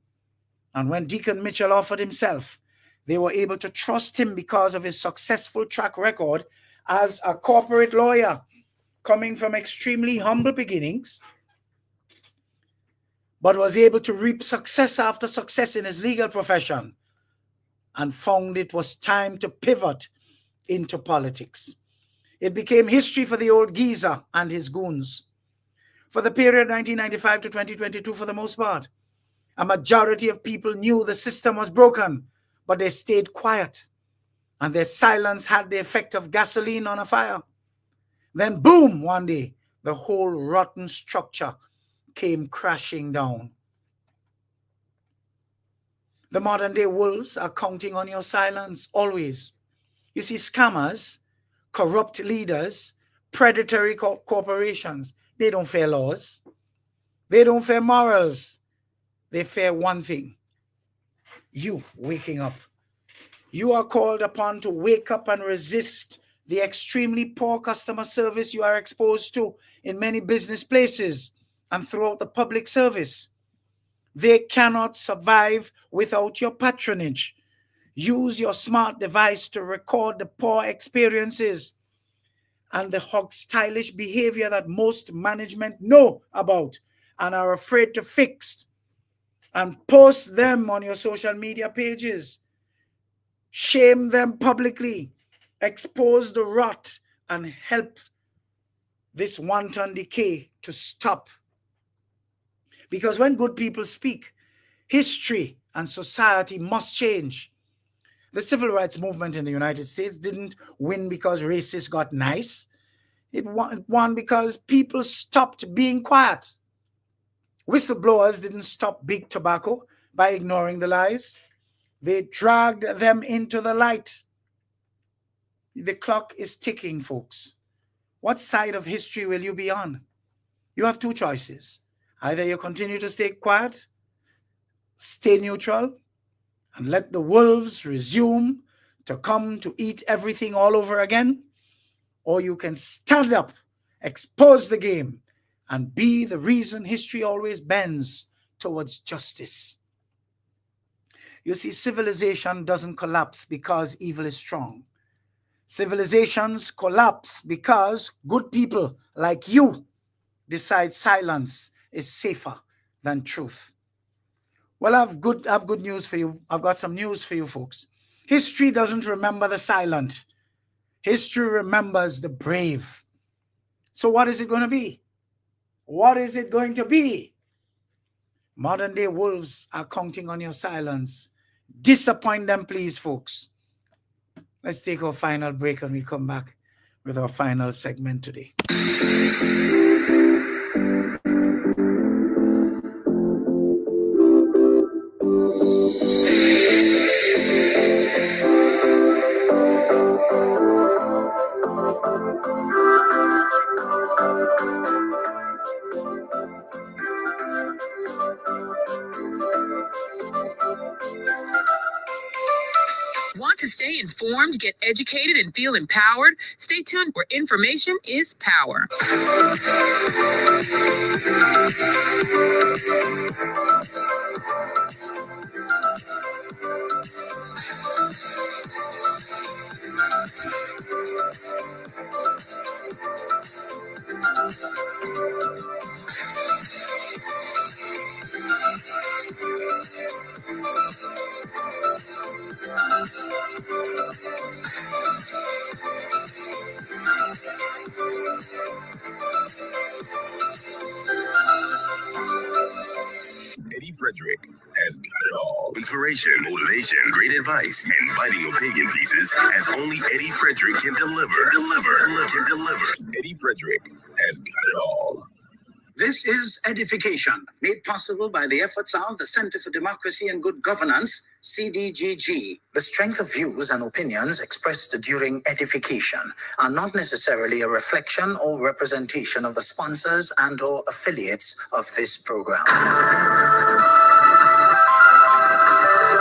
And when Deacon Mitchell offered himself, they were able to trust him because of his successful track record as a corporate lawyer, coming from extremely humble beginnings, but was able to reap success after success in his legal profession and found it was time to pivot into politics. It became history for the old geezer and his goons. For the period 1995 to 2022, for the most part, a majority of people knew the system was broken, but they stayed quiet, and their silence had the effect of gasoline on a fire. Then boom, one day, the whole rotten structure came crashing down. The modern day wolves are counting on your silence always. You see, scammers, corrupt leaders, predatory corporations, they don't fear laws. They don't fear morals. They fear one thing: you waking up. You are called upon to wake up and resist the extremely poor customer service you are exposed to in many business places and throughout the public service. They cannot survive without your patronage. Use your smart device to record the poor experiences and the stylish behavior that most management know about and are afraid to fix, and post them on your social media pages. Shame them publicly. Expose the rot and help this wanton decay to stop. Because when good people speak, history and society must change. The civil rights movement in the United States didn't win because racists got nice. It won because people stopped being quiet. Whistleblowers didn't stop big tobacco by ignoring the lies. They dragged them into the light. The clock is ticking, folks. What side of history will you be on? You have two choices. Either you continue to stay quiet, stay neutral, and let the wolves resume to come to eat everything all over again, or you can stand up, expose the game, and be the reason history always bends towards justice. You see, civilization doesn't collapse because evil is strong. Civilizations collapse because good people like you decide silence is safer than truth. Well, I've good news for you. I've got some news for you folks. History doesn't remember the silent. History remembers the brave. So what is it going to be? What is it going to be? Modern day wolves are counting on your silence. Disappoint them, please, folks. Let's take our final break and we come back with our final segment today. Want to stay informed, get educated, and feel empowered? Stay tuned where information is power. Eddie Frederick has got it all. Inspiration, motivation, great advice, and biting opinion pieces as only Eddie Frederick can deliver. Eddie Frederick has got it all. This is EDDIE-FICATION, made possible by the efforts of the Center for Democracy and Good Governance, CDGG. The strength of views and opinions expressed during EDDIE-FICATION are not necessarily a reflection or representation of the sponsors and/or affiliates of this program.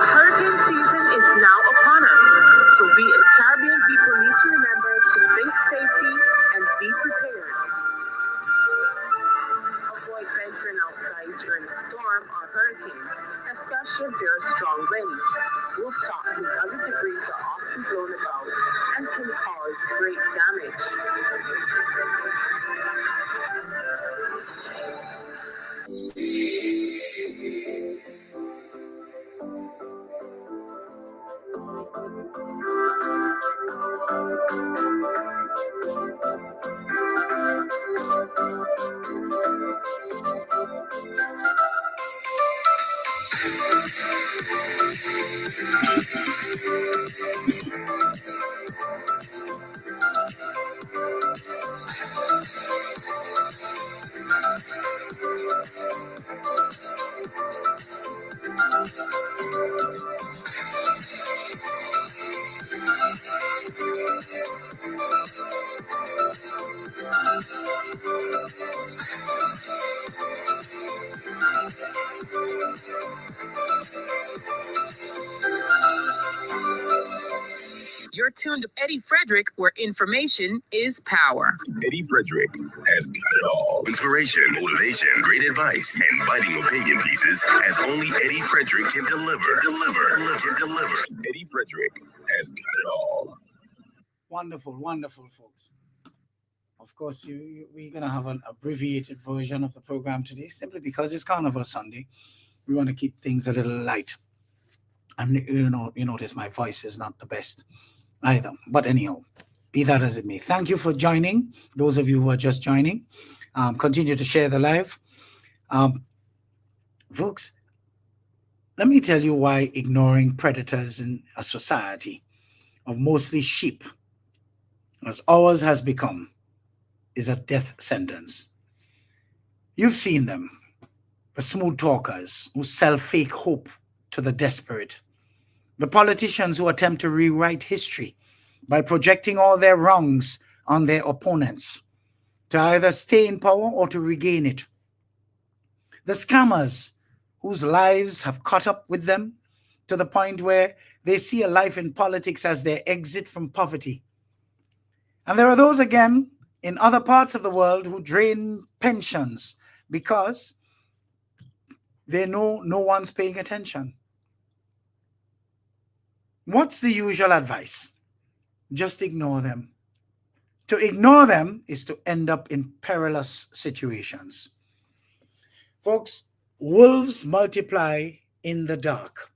Hurricane season is now upon us, so we as Caribbean people need to remember to think safety and be prepared. Avoid venturing outside during a storm or hurricane, especially if there are strong winds. Rooftops and other debris are often blown about and can cause great damage. You're tuned to Eddie Frederick, where information is power. Eddie Frederick has got it all. Inspiration, motivation, great advice, and biting opinion pieces as only Eddie Frederick can deliver. Eddie Frederick has got it all. Wonderful, wonderful, folks. Of course, we're going to have an abbreviated version of the program today, simply because it's Carnival Sunday. We want to keep things a little light. And you notice my voice is not the best either. But anyhow, be that as it may. Thank you for joining. Those of you who are just joining, continue to share the live. Folks, let me tell you why ignoring predators in a society of mostly sheep, as ours has become, is a death sentence. You've seen them, the smooth talkers who sell fake hope to the desperate, the politicians who attempt to rewrite history by projecting all their wrongs on their opponents to either stay in power or to regain it, the scammers whose lives have caught up with them to the point where they see a life in politics as their exit from poverty. And there are those again in other parts of the world who drain pensions because they know no one's paying attention. What's the usual advice? Just ignore them. To ignore them is to end up in perilous situations. Folks, wolves multiply in the dark.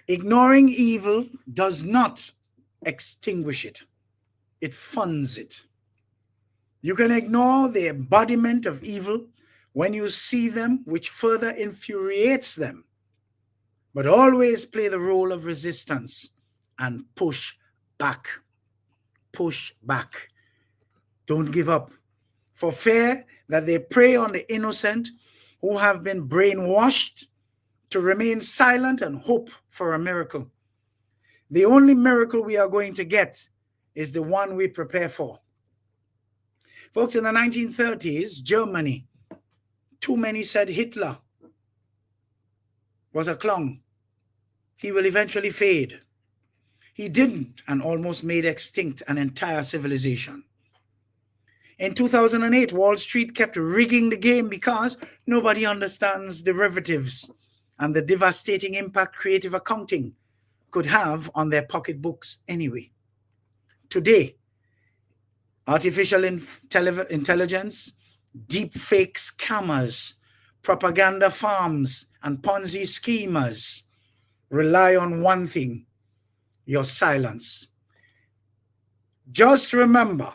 Ignoring evil does not extinguish it. It funds it. You can ignore the embodiment of evil when you see them, which further infuriates them. But always play the role of resistance and push back. Push back. Don't give up. For fear that they prey on the innocent who have been brainwashed to remain silent and hope for a miracle. The only miracle we are going to get is the one we prepare for. Folks, in the 1930s, Germany, too many said Hitler was a clown. He will eventually fade. He didn't, and almost made extinct an entire civilization. In 2008, Wall Street kept rigging the game because nobody understands derivatives and the devastating impact creative accounting could have on their pocketbooks anyway. Today, artificial intelligence, deep fake scammers, propaganda farms, and Ponzi schemers rely on one thing: your silence. Just remember,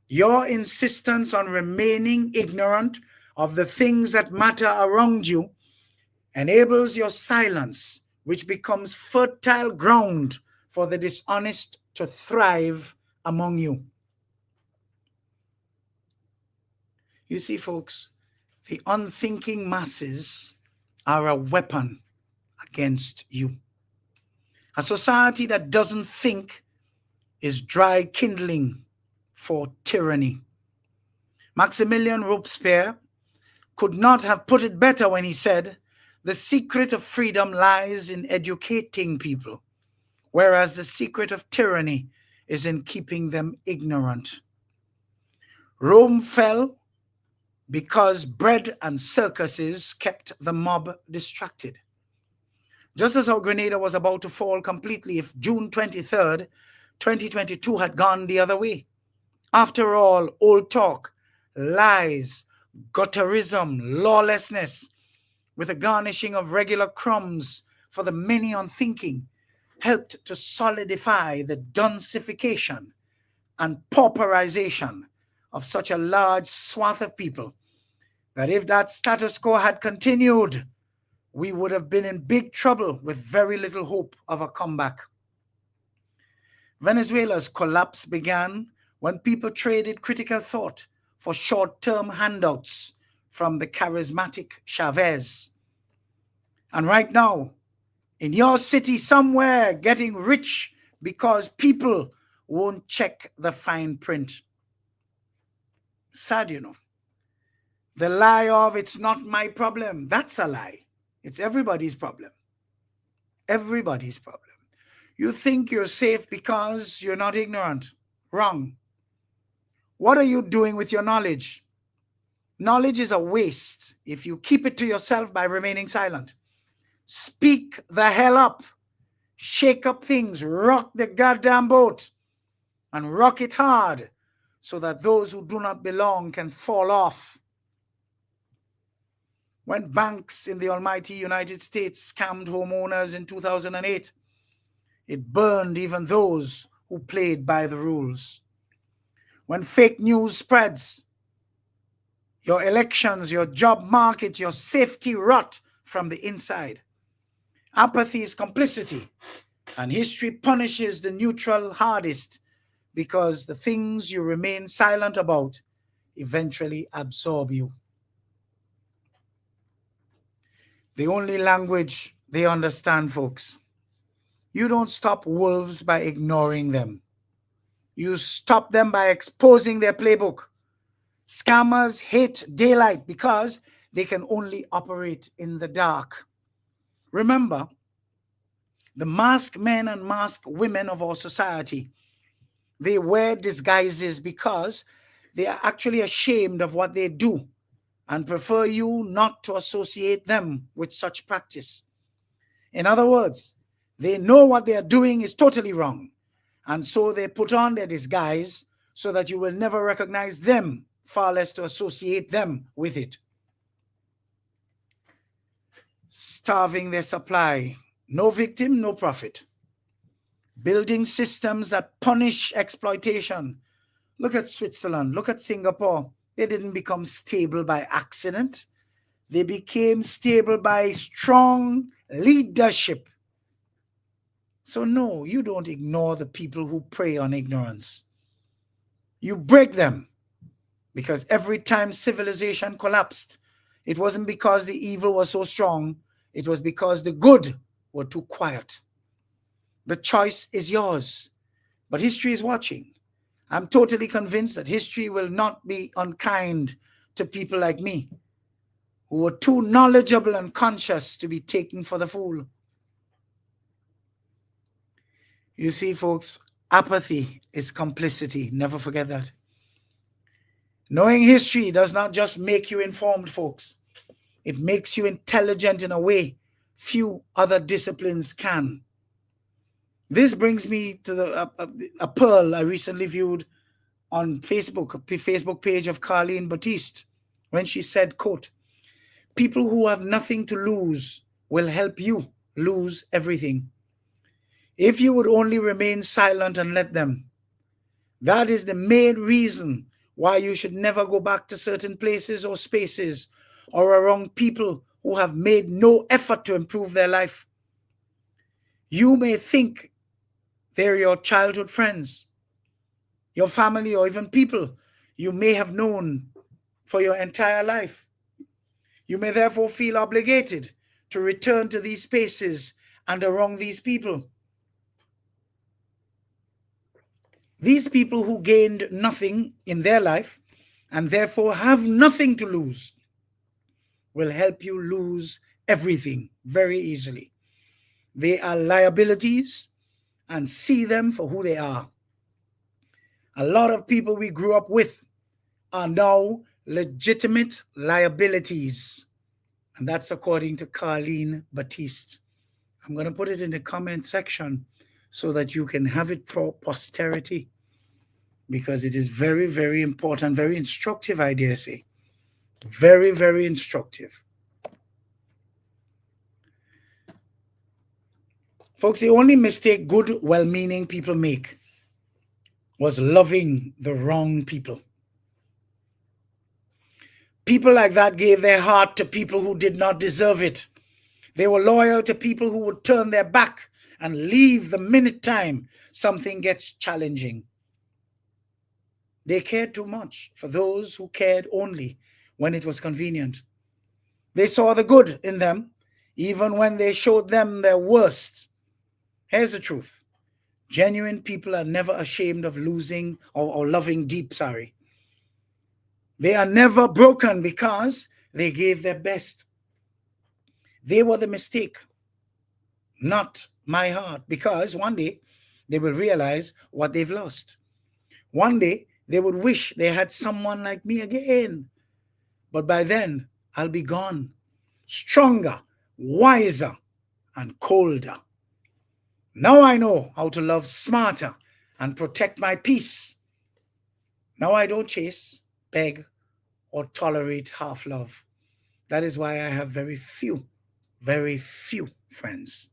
your insistence on remaining ignorant of the things that matter around you enables your silence, which becomes fertile ground for the dishonest to thrive among you. You see, folks, the unthinking masses are a weapon against you. A society that doesn't think is dry kindling for tyranny. Maximilian Robespierre could not have put it better when he said, "The secret of freedom lies in educating people, whereas the secret of tyranny is in keeping them ignorant." Rome fell because bread and circuses kept the mob distracted. Just as how Grenada was about to fall completely if June 23rd, 2022 had gone the other way. After all, old talk, lies, gutterism, lawlessness, with a garnishing of regular crumbs for the many unthinking, helped to solidify the dunsification and pauperization of such a large swath of people that if that status quo had continued, we would have been in big trouble with very little hope of a comeback. Venezuela's collapse began when people traded critical thought for short-term handouts from the charismatic Chavez. And right now, in your city somewhere, getting rich because people won't check the fine print. Sad, you know. The lie of "it's not my problem," that's a lie. It's everybody's problem. Everybody's problem. You think you're safe because you're not ignorant. Wrong. What are you doing with your knowledge? Knowledge is a waste if you keep it to yourself by remaining silent. Speak the hell up. Shake up things. Rock the goddamn boat. And rock it hard so that those who do not belong can fall off. When banks in the almighty United States scammed homeowners in 2008, it burned even those who played by the rules. When fake news spreads, your elections, your job market, your safety rot from the inside. Apathy is complicity, and history punishes the neutral hardest because the things you remain silent about eventually absorb you. The only language they understand, folks. You don't stop wolves by ignoring them. You stop them by exposing their playbook. Scammers hate daylight because they can only operate in the dark. Remember, the masked men and masked women of our society, they wear disguises because they are actually ashamed of what they do and prefer you not to associate them with such practice. In other words, they know what they are doing is totally wrong, and so they put on their disguise so that you will never recognize them, far less to associate them with it. Starving their supply. No victim, no profit. Building systems that punish exploitation. Look at Switzerland. Look at Singapore. They didn't become stable by accident. They became stable by strong leadership. So no, you don't ignore the people who prey on ignorance. You break them, because every time civilization collapsed, it wasn't because the evil was so strong, it was because the good were too quiet. The choice is yours, but history is watching. I'm totally convinced that history will not be unkind to people like me, who were too knowledgeable and conscious to be taken for the fool. You see, folks, apathy is complicity. Never forget that. Knowing history does not just make you informed, folks. It makes you intelligent in a way few other disciplines can. This brings me to a pearl I recently viewed on Facebook, a Facebook page of Carleen Batiste, when she said, quote, "People who have nothing to lose will help you lose everything. If you would only remain silent and let them. That is the main reason why you should never go back to certain places or spaces or around people who have made no effort to improve their life. You may think they're your childhood friends, your family, or even people you may have known for your entire life. You may therefore feel obligated to return to these spaces and around these people. These people who gained nothing in their life and therefore have nothing to lose will help you lose everything very easily. They are liabilities, and see them for who they are. A lot of people we grew up with are now legitimate liabilities. And that's according to Carleen Batiste. I'm going to put it in the comment section so that you can have it for posterity, because it is very, very important, very instructive, I dare say. Very, very instructive. Folks, the only mistake good, well-meaning people make was loving the wrong people. People like that gave their heart to people who did not deserve it. They were loyal to people who would turn their back and leave the minute time something gets challenging. They cared too much for those who cared only when it was convenient. They saw the good in them, even when they showed them their worst. Here's the truth. Genuine people are never ashamed of losing or loving deep, sorry. They are never broken because they gave their best. They were the mistake, not my heart, because one day they will realize what they've lost. One day they would wish they had someone like me again. But by then, I'll be gone, stronger, wiser, and colder. Now I know how to love smarter and protect my peace. Now I don't chase, beg, or tolerate half love. That is why I have very few friends.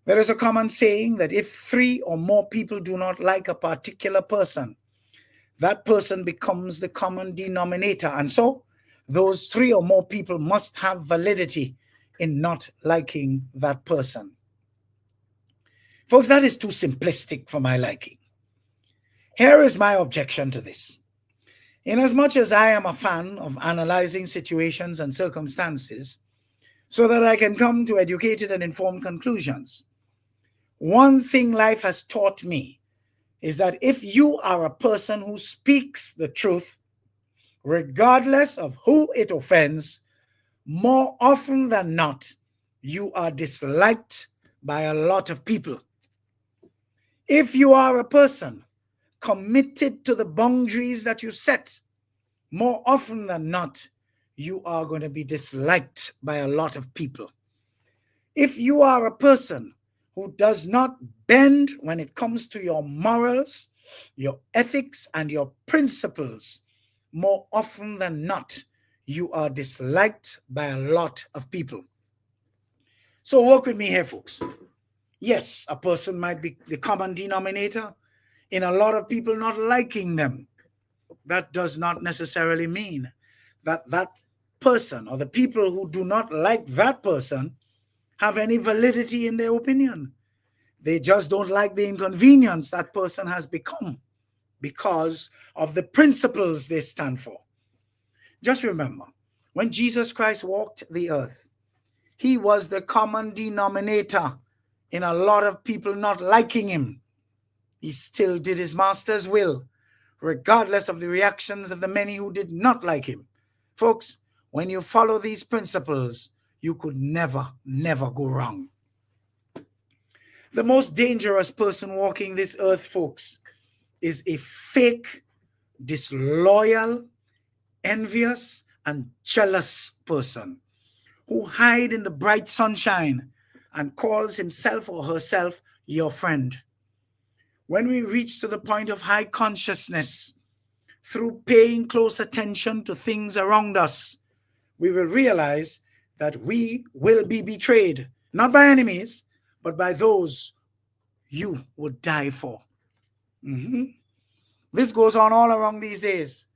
There is a common saying that if 3 or more people do not like a particular person, that person becomes the common denominator. And so those 3 or more people must have validity in not liking that person. Folks, that is too simplistic for my liking. Here is my objection to this. Inasmuch as I am a fan of analyzing situations and circumstances so that I can come to educated and informed conclusions, one thing life has taught me is that if you are a person who speaks the truth, regardless of who it offends, more often than not, you are disliked by a lot of people. If you are a person committed to the boundaries that you set, more often than not, you are going to be disliked by a lot of people. If you are a person who does not bend when it comes to your morals, your ethics, and your principles, more often than not, you are disliked by a lot of people. So work with me here, folks. Yes, a person might be the common denominator in a lot of people not liking them. That does not necessarily mean that that person or the people who do not like that person have any validity in their opinion. They just don't like the inconvenience that person has become because of the principles they stand for. Just remember, when Jesus Christ walked the earth, he was the common denominator in a lot of people not liking him. He still did his master's will, regardless of the reactions of the many who did not like him. Folks, when you follow these principles, you could never go wrong. The most dangerous person walking this earth, folks, is a fake, disloyal, envious, and jealous person who hide in the bright sunshine and calls himself or herself your friend. When we reach to the point of high consciousness, through paying close attention to things around us, we will realize that we will be betrayed, not by enemies, but by those you would die for. This goes on all around these days.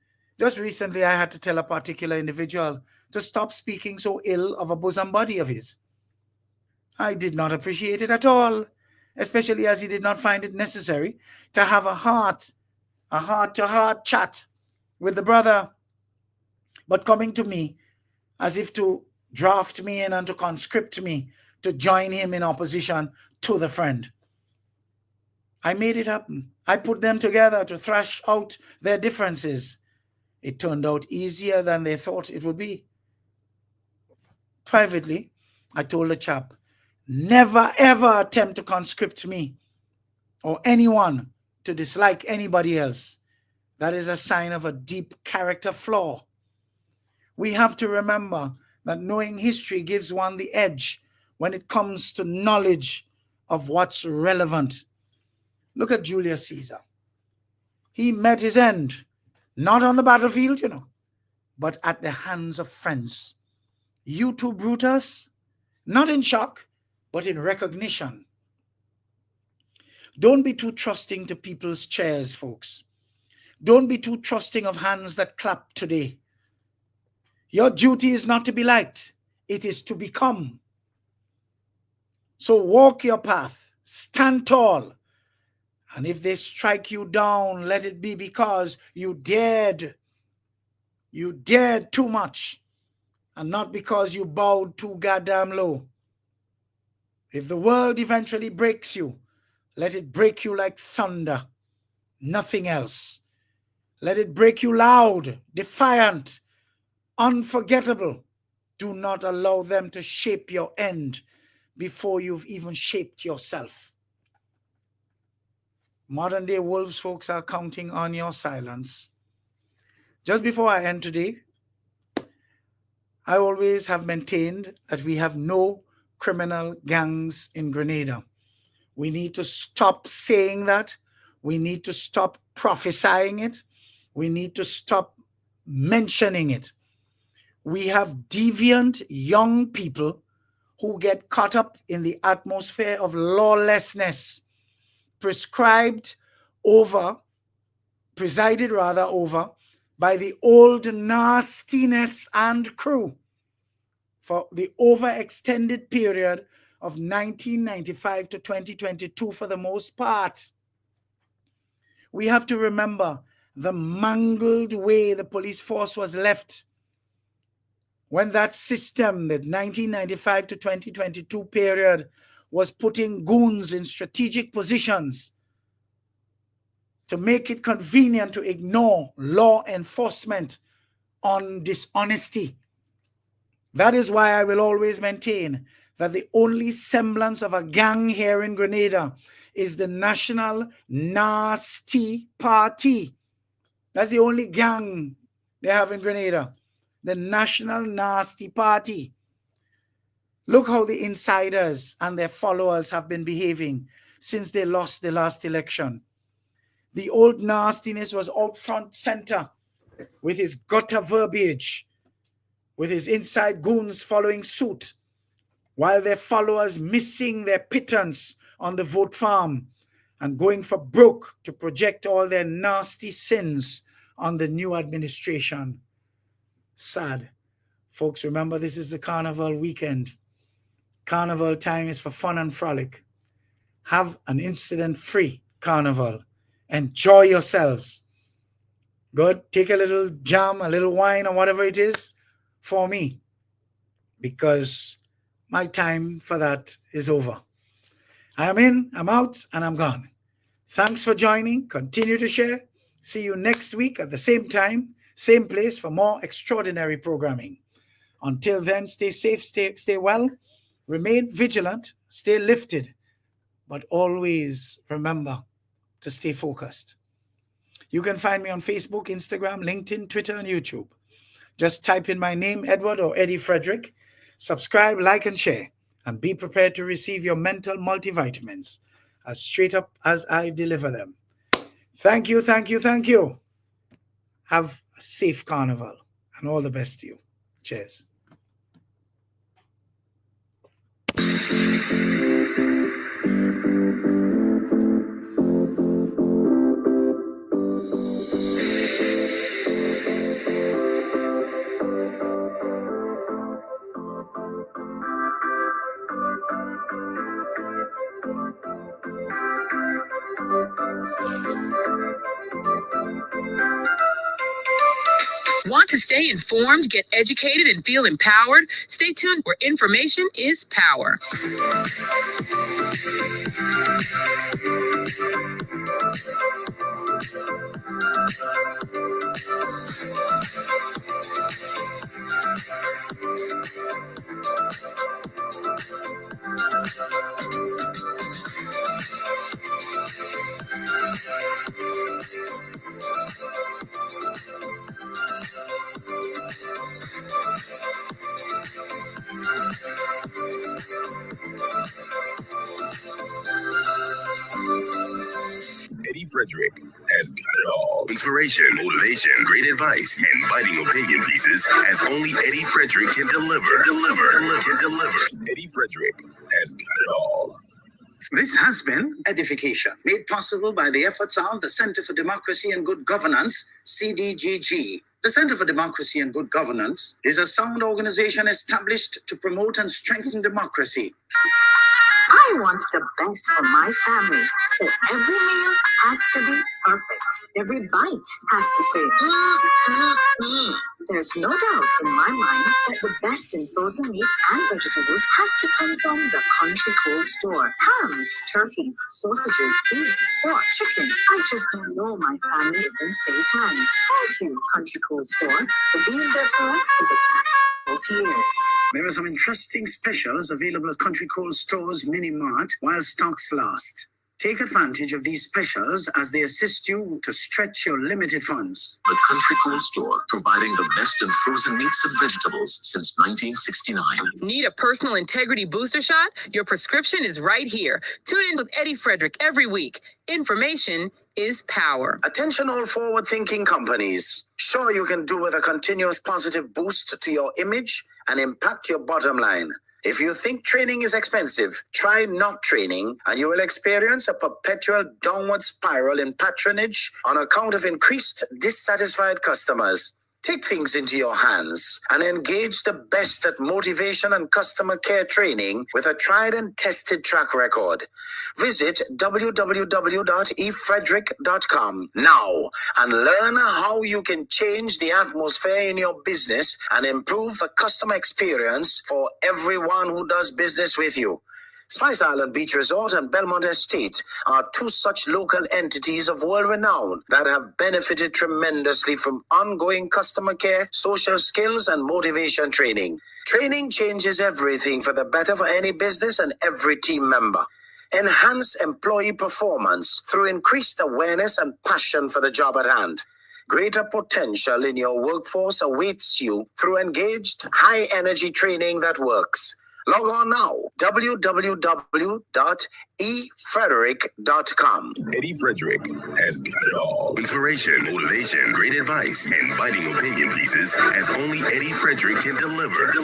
Just recently, I had to tell a particular individual to stop speaking so ill of a bosom buddy of his. I did not appreciate it at all, especially as he did not find it necessary to have a heart-to-heart chat with the brother, but coming to me as if to draft me in and to conscript me to join him in opposition to the friend. I made it happen. I put them together to thrash out their differences. It turned out easier than they thought it would be. Privately, I told the chap, never ever attempt to conscript me or anyone to dislike anybody else. That is a sign of a deep character flaw. We have to remember that knowing history gives one the edge when it comes to knowledge of what's relevant. Look at Julius Caesar. He met his end, not on the battlefield, but at the hands of friends. You too, Brutus, not in shock, but in recognition. Don't be too trusting to people's chairs, folks. Don't be too trusting of hands that clap today. Your duty is not to be liked. It is to become. So walk your path. Stand tall. And if they strike you down, let it be because you dared. You dared too much. And not because you bowed too goddamn low. If the world eventually breaks you, let it break you like thunder. Nothing else. Let it break you loud, defiant, unforgettable. Do not allow them to shape your end before you've even shaped yourself. Modern day wolves, folks, are counting on your silence. Just before I end today, I always have maintained that we have no criminal gangs in Grenada. We need to stop saying that. We need to stop prophesying it. We need to stop mentioning it. We have deviant young people who get caught up in the atmosphere of lawlessness, presided over by the old nastiness and crew for the overextended period of 1995 to 2022 for the most part. We have to remember the mangled way the police force was left when that system, the 1995 to 2022 period, was putting goons in strategic positions to make it convenient to ignore law enforcement on dishonesty. That is why I will always maintain that the only semblance of a gang here in Grenada is the National Nasty Party. That's the only gang they have in Grenada, the National Nasty Party. Look how the insiders and their followers have been behaving since they lost the last election. The old nastiness was out front center with his gutter verbiage, with his inside goons following suit, while their followers missing their pittance on the vote farm and going for broke to project all their nasty sins on the new administration. Sad. Folks, remember, this is the carnival weekend. Carnival time is for fun and frolic. Have an incident-free carnival. Enjoy yourselves. Good. Take a little jam, a little wine, or whatever it is for me, because my time for that is over. I am in, I'm out, and I'm gone. Thanks for joining. Continue to share. See you next week at the same time, same place for more extraordinary programming. Until then, stay safe, stay well, remain vigilant, stay lifted, but always remember to stay focused. You can find me on Facebook, Instagram, LinkedIn, Twitter, and YouTube. Just type in my name, Edward or Eddie Frederick. Subscribe, like, and share. And be prepared to receive your mental multivitamins as straight up as I deliver them. Thank you, thank you, thank you. Have a safe carnival and all the best to you. Cheers. Want to stay informed, get educated, and feel empowered? Stay tuned where information is power. Eddie Frederick has got it all. Inspiration, motivation, great advice, and biting opinion pieces as only Eddie Frederick can deliver. Eddie Frederick has got it all. This has been Edification, made possible by the efforts of the Center for Democracy and Good Governance, CDGG. The Center for Democracy and Good Governance is a sound organization established to promote and strengthen democracy. I want the best for my family, so every meal has to be perfect. Every bite has to say, There's no doubt in my mind that the best in frozen meats and vegetables has to come from the Country Cold Store. Hams, turkeys, sausages, beef, pork, chicken. I just don't know my family is in safe hands. Thank you, Country Cold Store, for being there for us for the past 40 years. There are some interesting specials available at Country Cold Store's Mini Mart while stocks last. Take advantage of these specials as they assist you to stretch your limited funds. The Country Cold Store, providing the best in frozen meats and vegetables since 1969. Need a personal integrity booster shot? Your prescription is right here. Tune in with Eddie Frederick every week. Information is power. Attention all forward-thinking companies. Sure, you can do with a continuous positive boost to your image and impact your bottom line. If you think training is expensive, try not training and you will experience a perpetual downward spiral in patronage on account of increased dissatisfied customers. Take things into your hands and engage the best at motivation and customer care training with a tried and tested track record. Visit www.efrederick.com now and learn how you can change the atmosphere in your business and improve the customer experience for everyone who does business with you. Spice Island Beach Resort and Belmont Estate are two such local entities of world renown that have benefited tremendously from ongoing customer care, social skills, and motivation training. Training changes everything for the better for any business and every team member. Enhance employee performance through increased awareness and passion for the job at hand. Greater potential in your workforce awaits you through engaged, high-energy training that works. Log on now, www.efrederick.com. Eddie Frederick has got it all. Inspiration, motivation, great advice, and biting opinion pieces as only Eddie Frederick can deliver. Eddie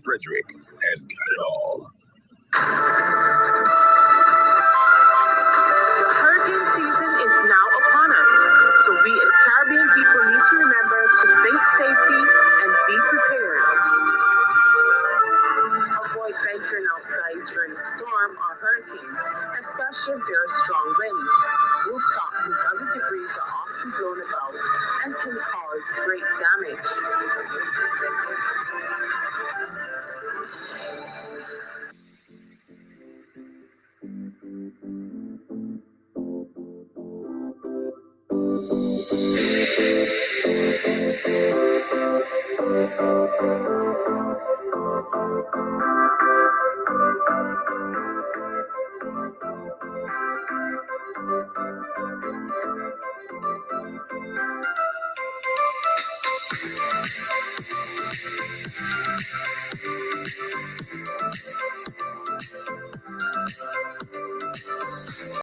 Frederick has got it all. The hurricane season is now upon us, so we as Caribbean people need to remember to think safety and be prepared. Avoid venturing outside during a storm or hurricane, especially if there are strong winds. Rooftops and other debris are often blown about and can cause great damage.